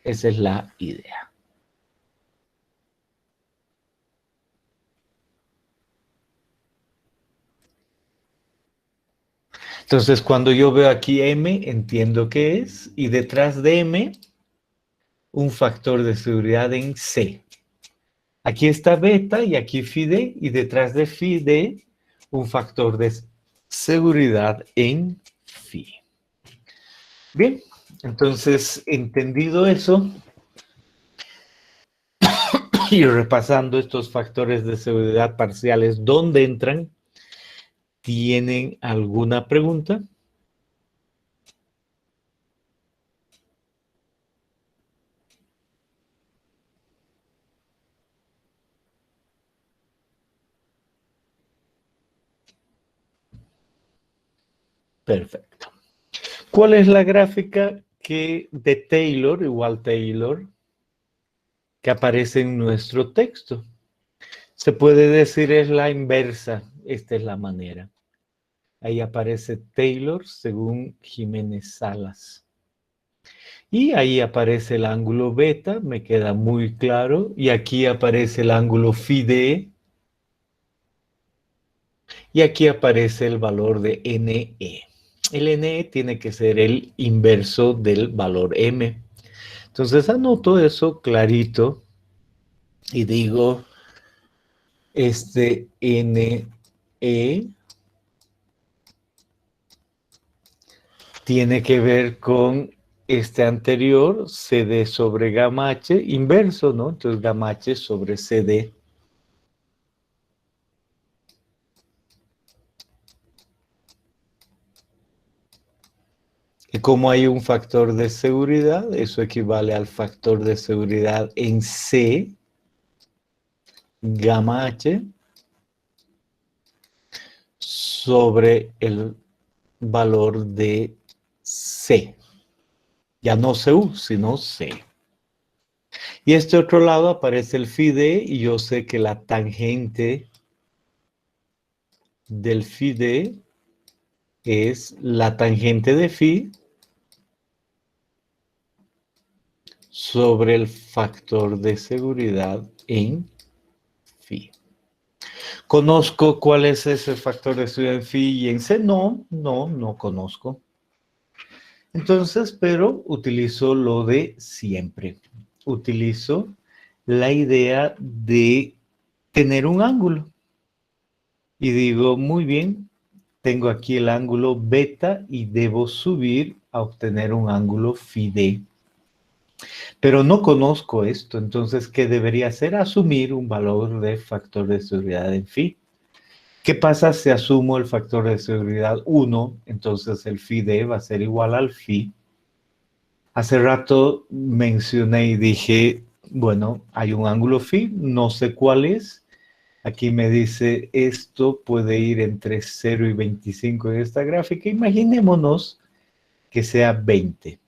Esa es la idea. Entonces, cuando yo veo aquí M, entiendo que es, y detrás de M, un factor de seguridad en C. Aquí está beta y aquí Φ d, y detrás de Φ d, un factor de seguridad en Φ. Bien, entonces, entendido eso, y repasando estos factores de seguridad parciales, ¿dónde entran? ¿Tienen alguna pregunta? Perfecto. ¿Cuál es la gráfica de Taylor, igual Taylor, que aparece en nuestro texto? Se puede decir es la inversa. Esta es la manera. Ahí aparece Taylor según Jiménez Salas. Y ahí aparece el ángulo beta, me queda muy claro. Y aquí aparece el ángulo Φ d. Y aquí aparece el valor de NE. El NE tiene que ser el inverso del valor M. Entonces anoto eso clarito y digo, este NE tiene que ver con este anterior, CD sobre gamma H, inverso, ¿no? Entonces gamma H sobre CD. Y como hay un factor de seguridad, eso equivale al factor de seguridad en C, gamma H, sobre el valor de C. Ya no CU, sino C. Y este otro lado aparece el Φ d, y yo sé que la tangente del Φ d es la tangente de Φ sobre el factor de seguridad en Φ. ¿Conozco cuál es ese factor de seguridad en Φ y en C? No conozco. Entonces, pero utilizo lo de siempre. Utilizo la idea de tener un ángulo. Y digo, muy bien, tengo aquí el ángulo beta y debo subir a obtener un ángulo Φ d. Pero no conozco esto, entonces, ¿qué debería hacer? Asumir un valor de factor de seguridad en phi. ¿Qué pasa si asumo el factor de seguridad 1? Entonces el phi d va a ser igual al phi. Hace rato mencioné y dije, bueno, hay un ángulo phi, no sé cuál es. Aquí me dice, esto puede ir entre 0 y 25 en esta gráfica. Imaginémonos que sea 20.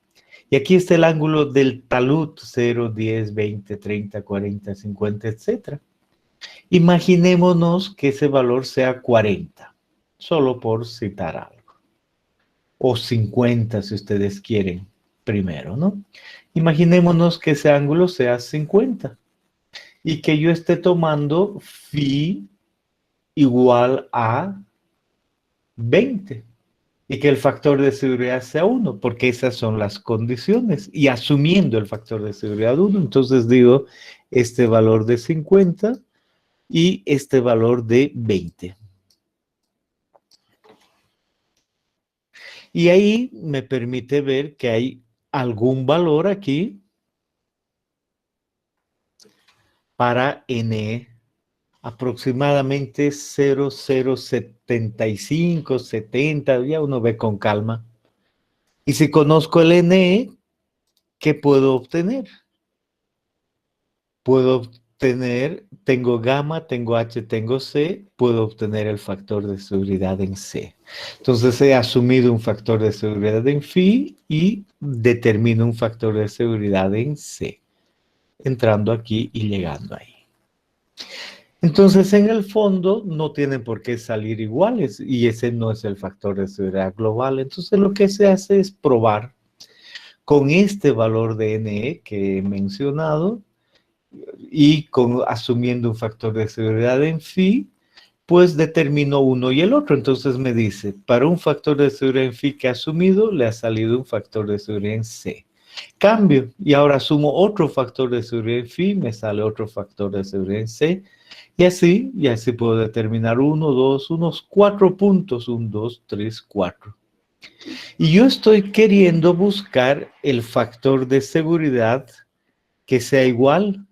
Y aquí está el ángulo del talud, 0, 10, 20, 30, 40, 50, etc. Imaginémonos que ese valor sea 40, solo por citar algo. O 50 si ustedes quieren primero, ¿no? Imaginémonos que ese ángulo sea 50 y que yo esté tomando phi igual a 20 y que el factor de seguridad sea 1, porque esas son las condiciones. Y asumiendo el factor de seguridad 1, entonces digo este valor de 50 y este valor de 20. Y ahí me permite ver que hay algún valor aquí para n aproximadamente 0,075, 70, ya uno ve con calma. Y si conozco el n, ¿qué puedo obtener? Puedo obtener, tengo gamma, tengo h, tengo c, puedo obtener el factor de seguridad en c. Entonces he asumido un factor de seguridad en phi y determino un factor de seguridad en c, entrando aquí y llegando ahí. Entonces, en el fondo, no tienen por qué salir iguales y ese no es el factor de seguridad global. Entonces, lo que se hace es probar con este valor de NE que he mencionado y asumiendo un factor de seguridad en phi, pues determino uno y el otro. Entonces me dice, para un factor de seguridad en phi que ha asumido, le ha salido un factor de seguridad en c. Cambio, y ahora asumo otro factor de seguridad en phi, me sale otro factor de seguridad en c, y así puedo determinar unos 4 puntos, 1, 2, 3, 4. Y yo estoy queriendo buscar el factor de seguridad que sea igual,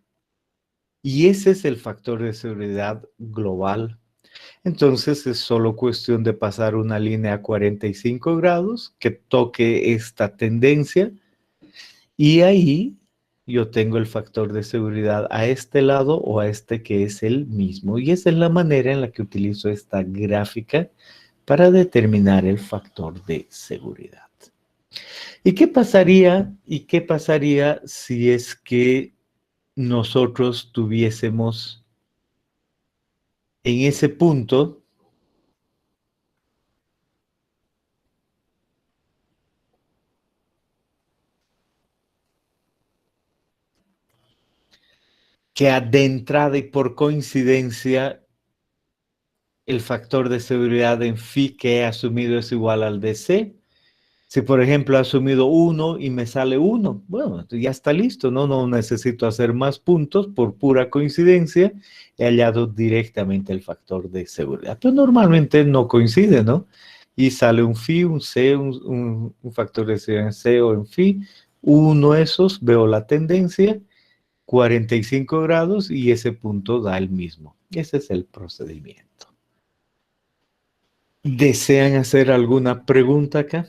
y ese es el factor de seguridad global. Entonces es solo cuestión de pasar una línea a 45 grados que toque esta tendencia y ahí yo tengo el factor de seguridad a este lado o a este que es el mismo. Y esa es la manera en la que utilizo esta gráfica para determinar el factor de seguridad. ¿Y qué pasaría? ¿Y qué pasaría si es que nosotros tuviésemos en ese punto que de entrada y por coincidencia el factor de seguridad en phi que he asumido es igual al de C? Si, por ejemplo, he asumido 1 y me sale 1, bueno, ya está listo, ¿no? No necesito hacer más puntos, por pura coincidencia he hallado directamente el factor de seguridad. Pero normalmente no coincide, ¿no? Y sale un phi, un C, un factor de seguridad en C o en phi, uno de esos, veo la tendencia, 45 grados y ese punto da el mismo. Ese es el procedimiento. ¿Desean hacer alguna pregunta acá?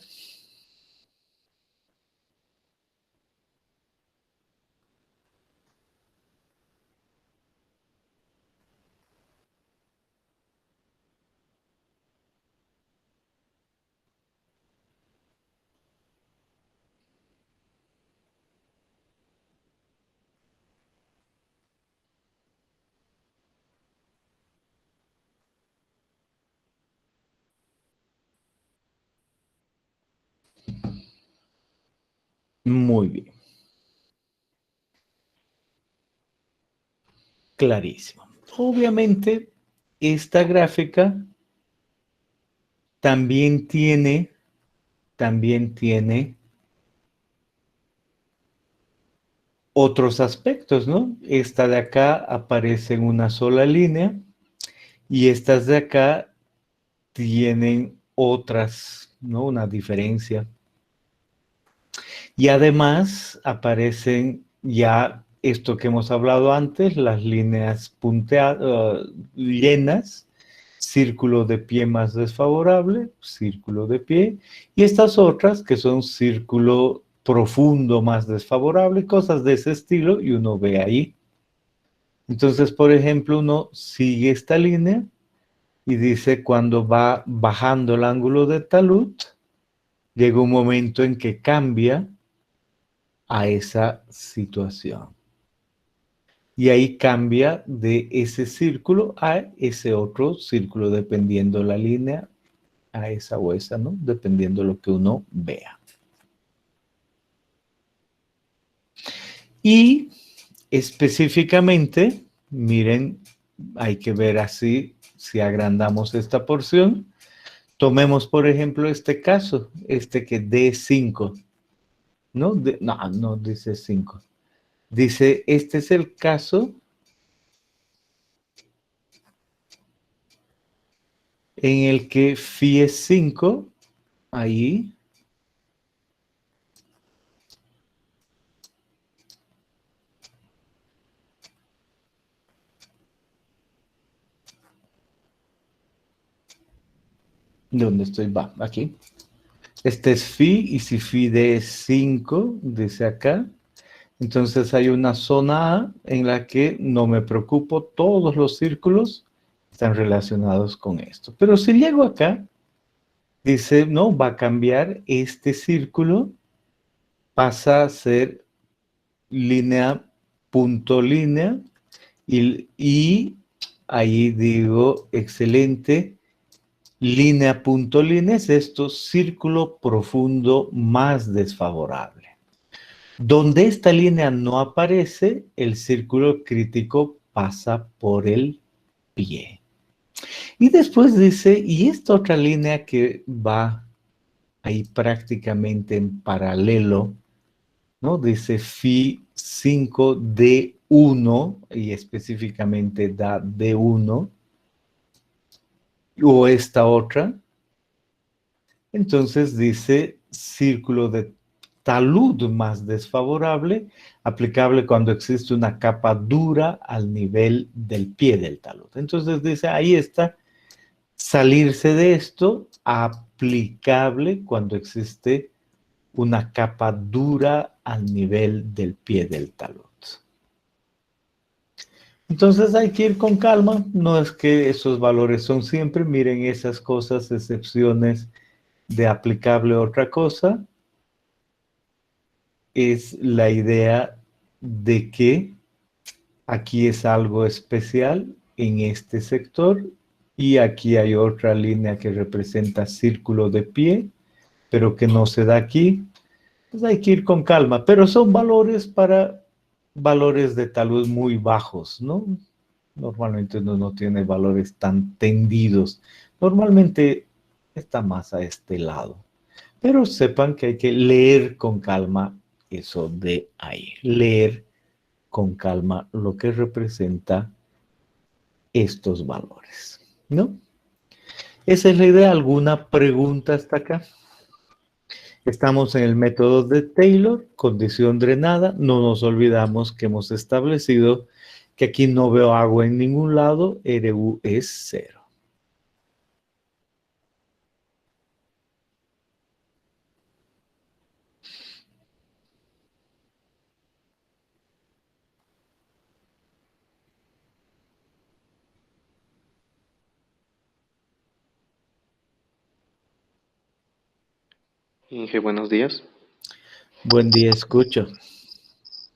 Muy bien, clarísimo. Obviamente, esta gráfica también tiene otros aspectos, ¿no? Esta de acá aparece en una sola línea y estas de acá tienen otras, ¿no? Una diferencia. Y además aparecen ya esto que hemos hablado antes, las líneas llenas, círculo de pie más desfavorable, círculo de pie, y estas otras que son círculo profundo más desfavorable, cosas de ese estilo, y uno ve ahí. Entonces, por ejemplo, uno sigue esta línea y dice cuando va bajando el ángulo de talud, llega un momento en que cambia a esa situación. Y ahí cambia de ese círculo a ese otro círculo, dependiendo la línea, a esa o esa, ¿no? Dependiendo lo que uno vea. Y específicamente, miren, hay que ver así, si agrandamos esta porción. Tomemos, por ejemplo, este caso, este que D5, ¿no? No dice 5. Dice, este es el caso en el que phi es 5, ahí, ¿dónde estoy? Va, aquí. Este es phi, y si phi de es 5, dice acá, entonces hay una zona A en la que no me preocupo, todos los círculos están relacionados con esto. Pero si llego acá, dice, no, va a cambiar este círculo, pasa a ser línea, punto, línea, y ahí digo, excelente, línea, punto, línea, es esto, círculo profundo más desfavorable. Donde esta línea no aparece, el círculo crítico pasa por el pie. Y después dice, y esta otra línea que va ahí prácticamente en paralelo, ¿no? Dice phi 5 D1, y específicamente da D1, o esta otra. Entonces dice círculo de talud más desfavorable, aplicable cuando existe una capa dura al nivel del pie del talud. Entonces dice, ahí está, salirse de esto, aplicable cuando existe una capa dura al nivel del pie del talud. Entonces hay que ir con calma, no es que esos valores son siempre, miren esas cosas, excepciones de aplicable otra cosa, es la idea de que aquí es algo especial en este sector y aquí hay otra línea que representa círculo de pie, pero que no se da aquí. Pues hay que ir con calma, pero son valores para valores de talud muy bajos, ¿no? Normalmente uno no tiene valores tan tendidos. Normalmente está más a este lado. Pero sepan que hay que leer con calma eso de ahí. Leer con calma lo que representa estos valores, ¿no? Esa es la idea. ¿Alguna pregunta hasta acá? Estamos en el método de Taylor, condición drenada. No nos olvidamos que hemos establecido que aquí no veo agua en ningún lado. RU es 0. Inge, buenos días. Buen día, escucho.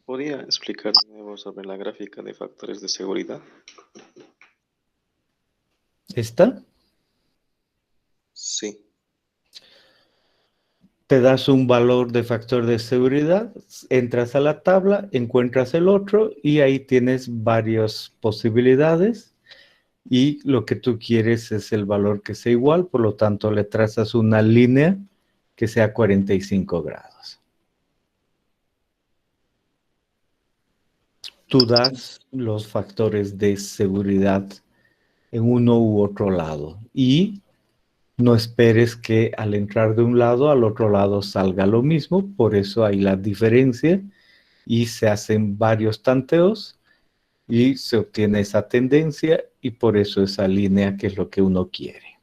¿Podría explicar de nuevo sobre la gráfica de factores de seguridad? ¿Está? Sí. Te das un valor de factor de seguridad, entras a la tabla, encuentras el otro y ahí tienes varias posibilidades y lo que tú quieres es el valor que sea igual, por lo tanto le trazas una línea que sea 45 grados. Tú das los factores de seguridad en uno u otro lado y no esperes que al entrar de un lado al otro lado salga lo mismo, por eso hay la diferencia y se hacen varios tanteos y se obtiene esa tendencia y por eso esa línea que es lo que uno quiere.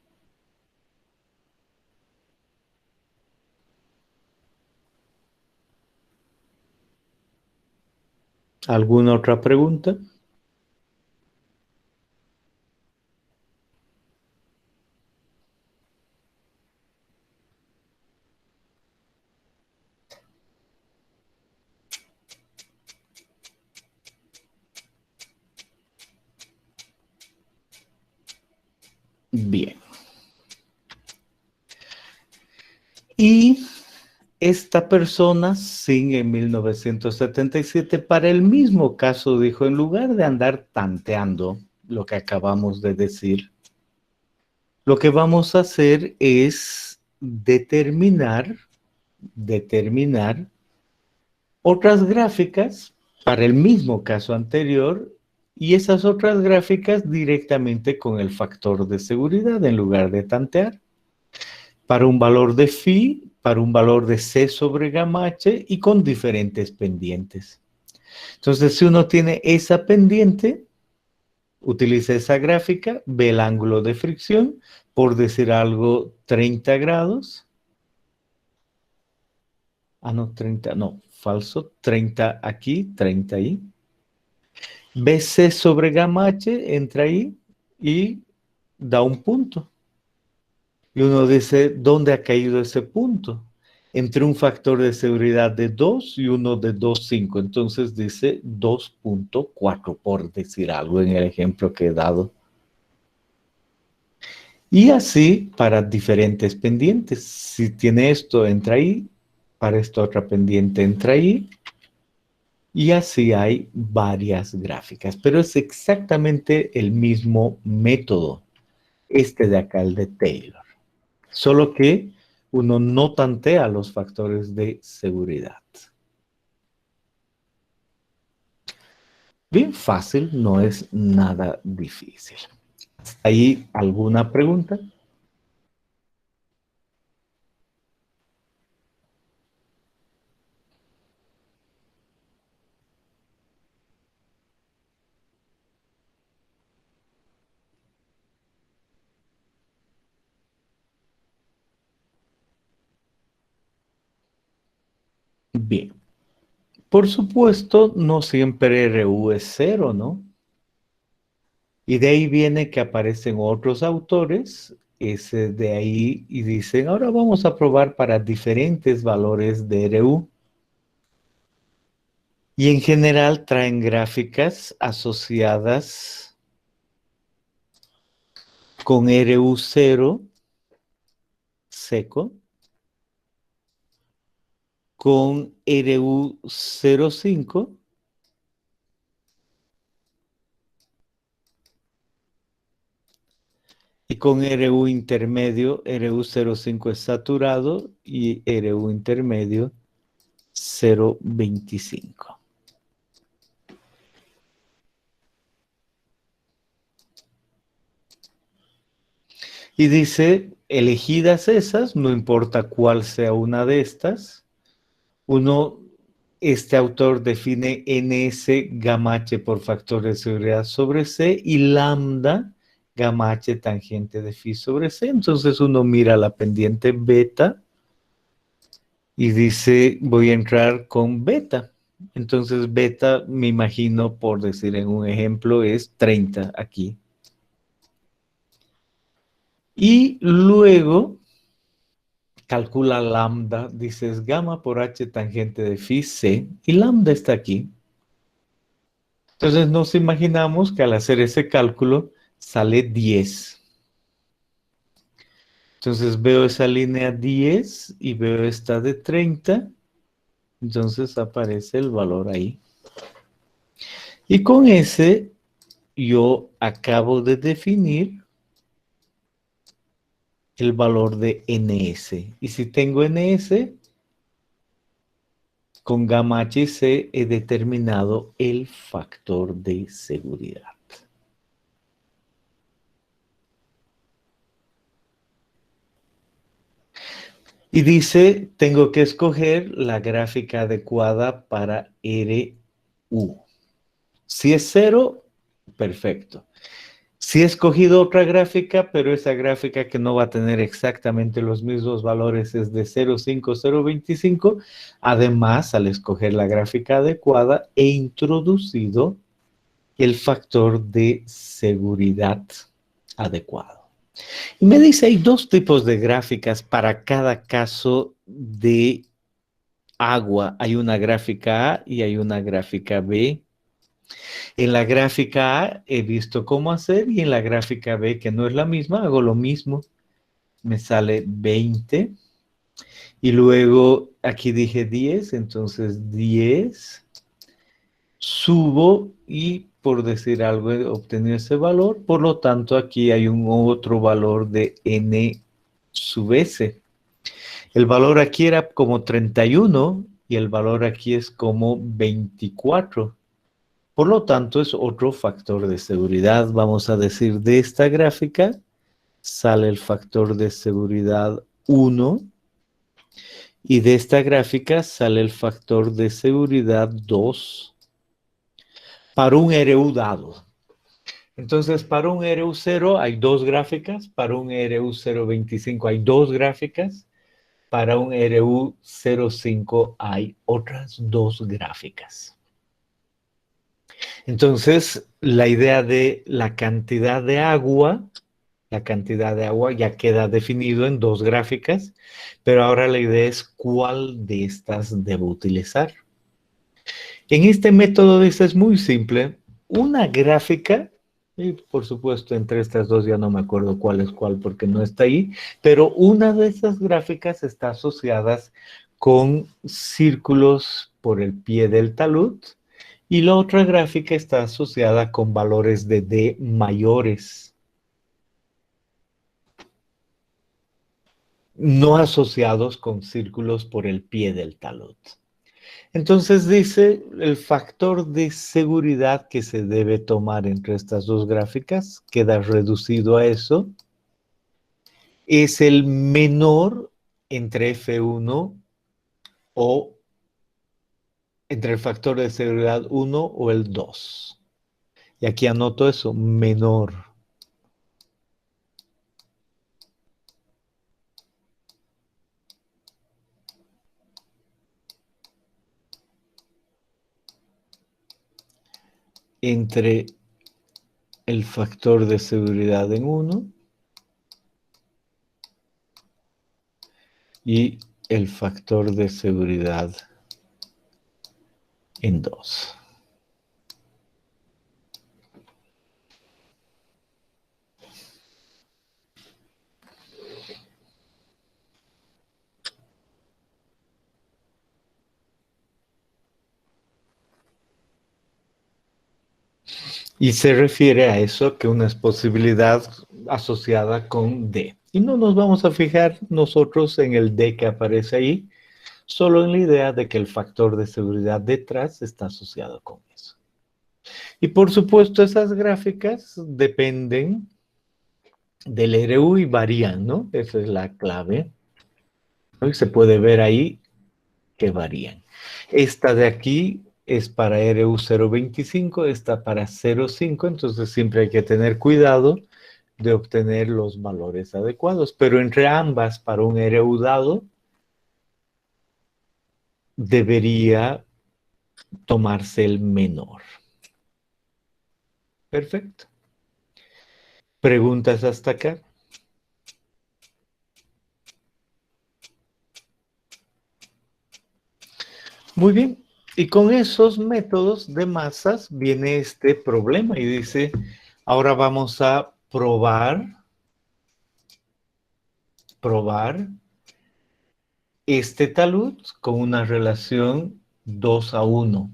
¿Alguna otra pregunta? Bien. Y esta persona, Singh, en 1977, para el mismo caso dijo, en lugar de andar tanteando lo que acabamos de decir, lo que vamos a hacer es determinar otras gráficas para el mismo caso anterior y esas otras gráficas directamente con el factor de seguridad en lugar de tantear. Para un valor de phi, para un valor de C sobre gamma H y con diferentes pendientes. Entonces, si uno tiene esa pendiente, utiliza esa gráfica, ve el ángulo de fricción, por decir algo, 30 grados. Ah, no, 30, no, falso, 30 aquí, 30 ahí. Ve C sobre gamma H, entra ahí y da un punto. Y uno dice, ¿dónde ha caído ese punto? Entre un factor de seguridad de 2 y uno de 2,5. Entonces dice 2,4, por decir algo en el ejemplo que he dado. Y así para diferentes pendientes. Si tiene esto, entra ahí. Para esta otra pendiente, entra ahí. Y así hay varias gráficas. Pero es exactamente el mismo método. Este de acá, el de Taylor. Solo que uno no tantea los factores de seguridad. Bien fácil, no es nada difícil. ¿Hay alguna pregunta? Bien. Por supuesto, no siempre RU es cero, ¿no? Y de ahí viene que aparecen otros autores, ese de ahí, y dicen, ahora vamos a probar para diferentes valores de RU. Y en general traen gráficas asociadas con RU0 seco, con RU05 y con RU intermedio. RU05 es saturado y RU intermedio 0,25. Y dice, elegidas esas, no importa cuál sea una de estas, este autor define NS gamma H por factor de seguridad sobre C y lambda gamma H tangente de phi sobre C. Entonces uno mira la pendiente beta y dice, voy a entrar con beta. Entonces beta, me imagino, por decir en un ejemplo, es 30 aquí. Y luego calcula lambda, dices gamma por H tangente de phi C, y lambda está aquí. Entonces nos imaginamos que al hacer ese cálculo sale 10. Entonces veo esa línea 10 y veo esta de 30. Entonces aparece el valor ahí. Y con ese yo acabo de definir el valor de NS. Y si tengo NS, con gamma H y C he determinado el factor de seguridad. Y dice, tengo que escoger la gráfica adecuada para RU. Si es 0, perfecto. Si he escogido otra gráfica, pero esa gráfica que no va a tener exactamente los mismos valores es de 0,5, 0,25, además, al escoger la gráfica adecuada, he introducido el factor de seguridad adecuado. Y me dice, hay dos tipos de gráficas para cada caso de agua. Hay una gráfica A y hay una gráfica B. En la gráfica A he visto cómo hacer y en la gráfica B, que no es la misma, hago lo mismo. Me sale 20 y luego aquí dije 10, entonces 10. Subo y por decir algo he obtenido ese valor, por lo tanto aquí hay un otro valor de n sub s. El valor aquí era como 31 y el valor aquí es como 24. Por lo tanto, es otro factor de seguridad. Vamos a decir, de esta gráfica sale el factor de seguridad 1 y de esta gráfica sale el factor de seguridad 2 para un RU dado. Entonces, para un RU0 hay dos gráficas, para un RU025 hay dos gráficas, para un RU05 hay otras dos gráficas. Entonces, la idea de la cantidad de agua ya queda definido en dos gráficas, pero ahora la idea es cuál de estas debo utilizar. En este método dice, es muy simple, una gráfica, y por supuesto entre estas dos ya no me acuerdo cuál es cuál porque no está ahí, pero una de esas gráficas está asociadas con círculos por el pie del talud, y la otra gráfica está asociada con valores de D mayores, no asociados con círculos por el pie del talud. Entonces dice, el factor de seguridad que se debe tomar entre estas dos gráficas queda reducido a eso. Es el menor entre F1 o entre el factor de seguridad 1 o el 2. Y aquí anoto eso, menor. Entre el factor de seguridad en 1 y el factor de seguridad en 2. Y se refiere a eso, que una es posibilidad asociada con D. Y no nos vamos a fijar nosotros en el D que aparece ahí, solo en la idea de que el factor de seguridad detrás está asociado con eso. Y por supuesto esas gráficas dependen del RU y varían, ¿no? Esa es la clave. Y se puede ver ahí que varían. Esta de aquí es para RU 0.25, esta para 0.5, entonces siempre hay que tener cuidado de obtener los valores adecuados. Pero entre ambas, para un RU dado, debería tomarse el menor. Perfecto. ¿Preguntas hasta acá? Muy bien. Y con esos métodos de masas viene este problema y dice, ahora vamos a probar este talud con una relación 2:1.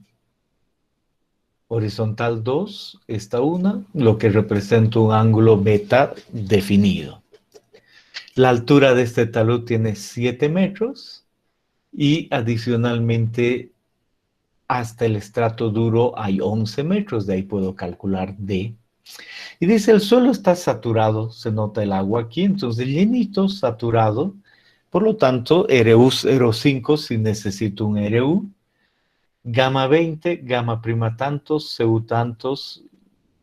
Horizontal 2, esta una, lo que representa un ángulo beta definido. La altura de este talud tiene 7 metros y adicionalmente hasta el estrato duro hay 11 metros, de ahí puedo calcular D. Y dice, el suelo está saturado, se nota el agua aquí, entonces llenito, saturado, Por lo tanto, RU 0,5 si necesito un RU, gamma 20, gamma prima tantos, CU tantos,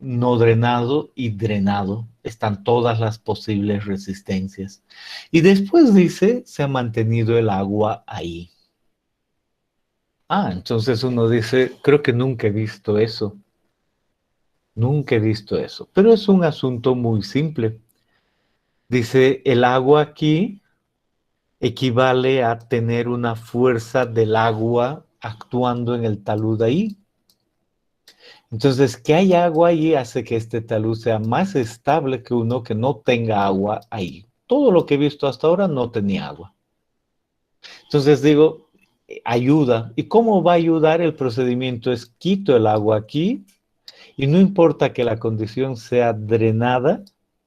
no drenado y drenado. Están todas las posibles resistencias. Y después dice, se ha mantenido el agua ahí. Entonces uno dice, creo que nunca he visto eso. Nunca he visto eso. Pero es un asunto muy simple. Dice, el agua aquí equivale a tener una fuerza del agua actuando en el talud ahí. Entonces, que haya agua ahí hace que este talud sea más estable que uno que no tenga agua ahí. Todo lo que he visto hasta ahora no tenía agua. Entonces digo, ayuda. ¿Y cómo va a ayudar el procedimiento? Es quito el agua aquí y no importa que la condición sea drenada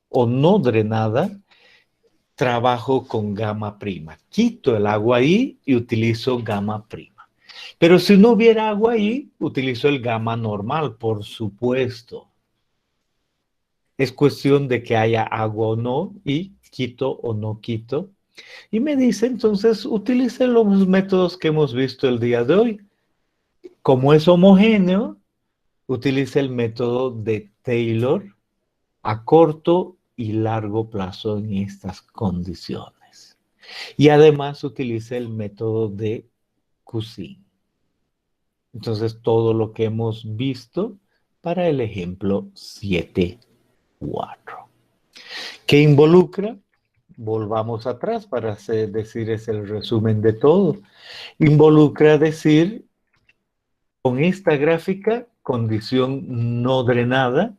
o no drenada, trabajo con gamma prima. Quito el agua ahí y utilizo gamma prima. Pero si no hubiera agua ahí, utilizo el gamma normal, por supuesto. Es cuestión de que haya agua o no y quito o no quito. Y me dice, entonces, utilice los métodos que hemos visto el día de hoy. Como es homogéneo, utilice el método de Taylor a corto y largo plazo en estas condiciones. Y además utilice el método de Cousin. Entonces, todo lo que hemos visto para el ejemplo 7.4. ¿Qué involucra? Volvamos atrás para decir es el resumen de todo. Involucra decir, con esta gráfica, condición no drenada,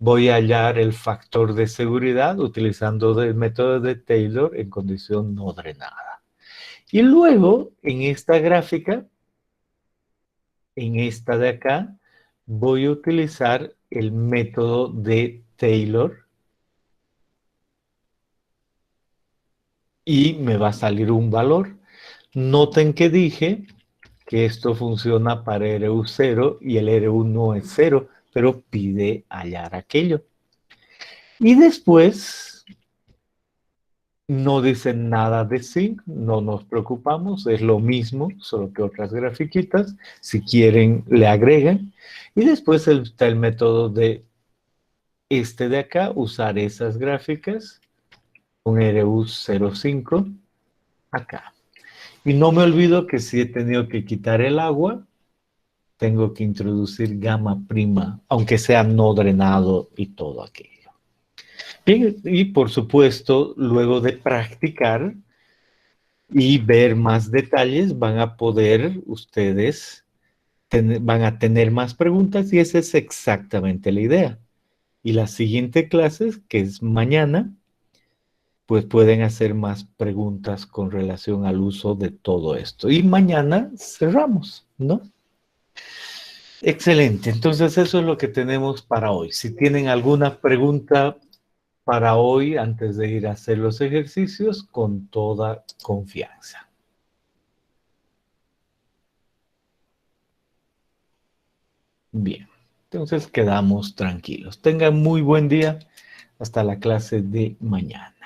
voy a hallar el factor de seguridad utilizando el método de Taylor en condición no drenada. Y luego, en esta gráfica, en esta de acá, voy a utilizar el método de Taylor y me va a salir un valor. Noten que dije que esto funciona para RU0 y el RU no es 0, pero pide hallar aquello. Y después no dicen nada de zinc, no nos preocupamos, es lo mismo, solo que otras grafiquitas. Si quieren, le agregan. Y después está el método de este de acá, usar esas gráficas con RU05 acá. Y no me olvido que si he tenido que quitar el agua, tengo que introducir gamma prima, aunque sea no drenado y todo aquello. Bien, y por supuesto, luego de practicar y ver más detalles, van a poder ustedes, van a tener más preguntas y esa es exactamente la idea. Y las siguientes clases, que es mañana, pues pueden hacer más preguntas con relación al uso de todo esto. Y mañana cerramos, ¿no? Excelente, entonces eso es lo que tenemos para hoy. Si tienen alguna pregunta para hoy, antes de ir a hacer los ejercicios, con toda confianza. Bien, entonces quedamos tranquilos. Tengan muy buen día. Hasta la clase de mañana.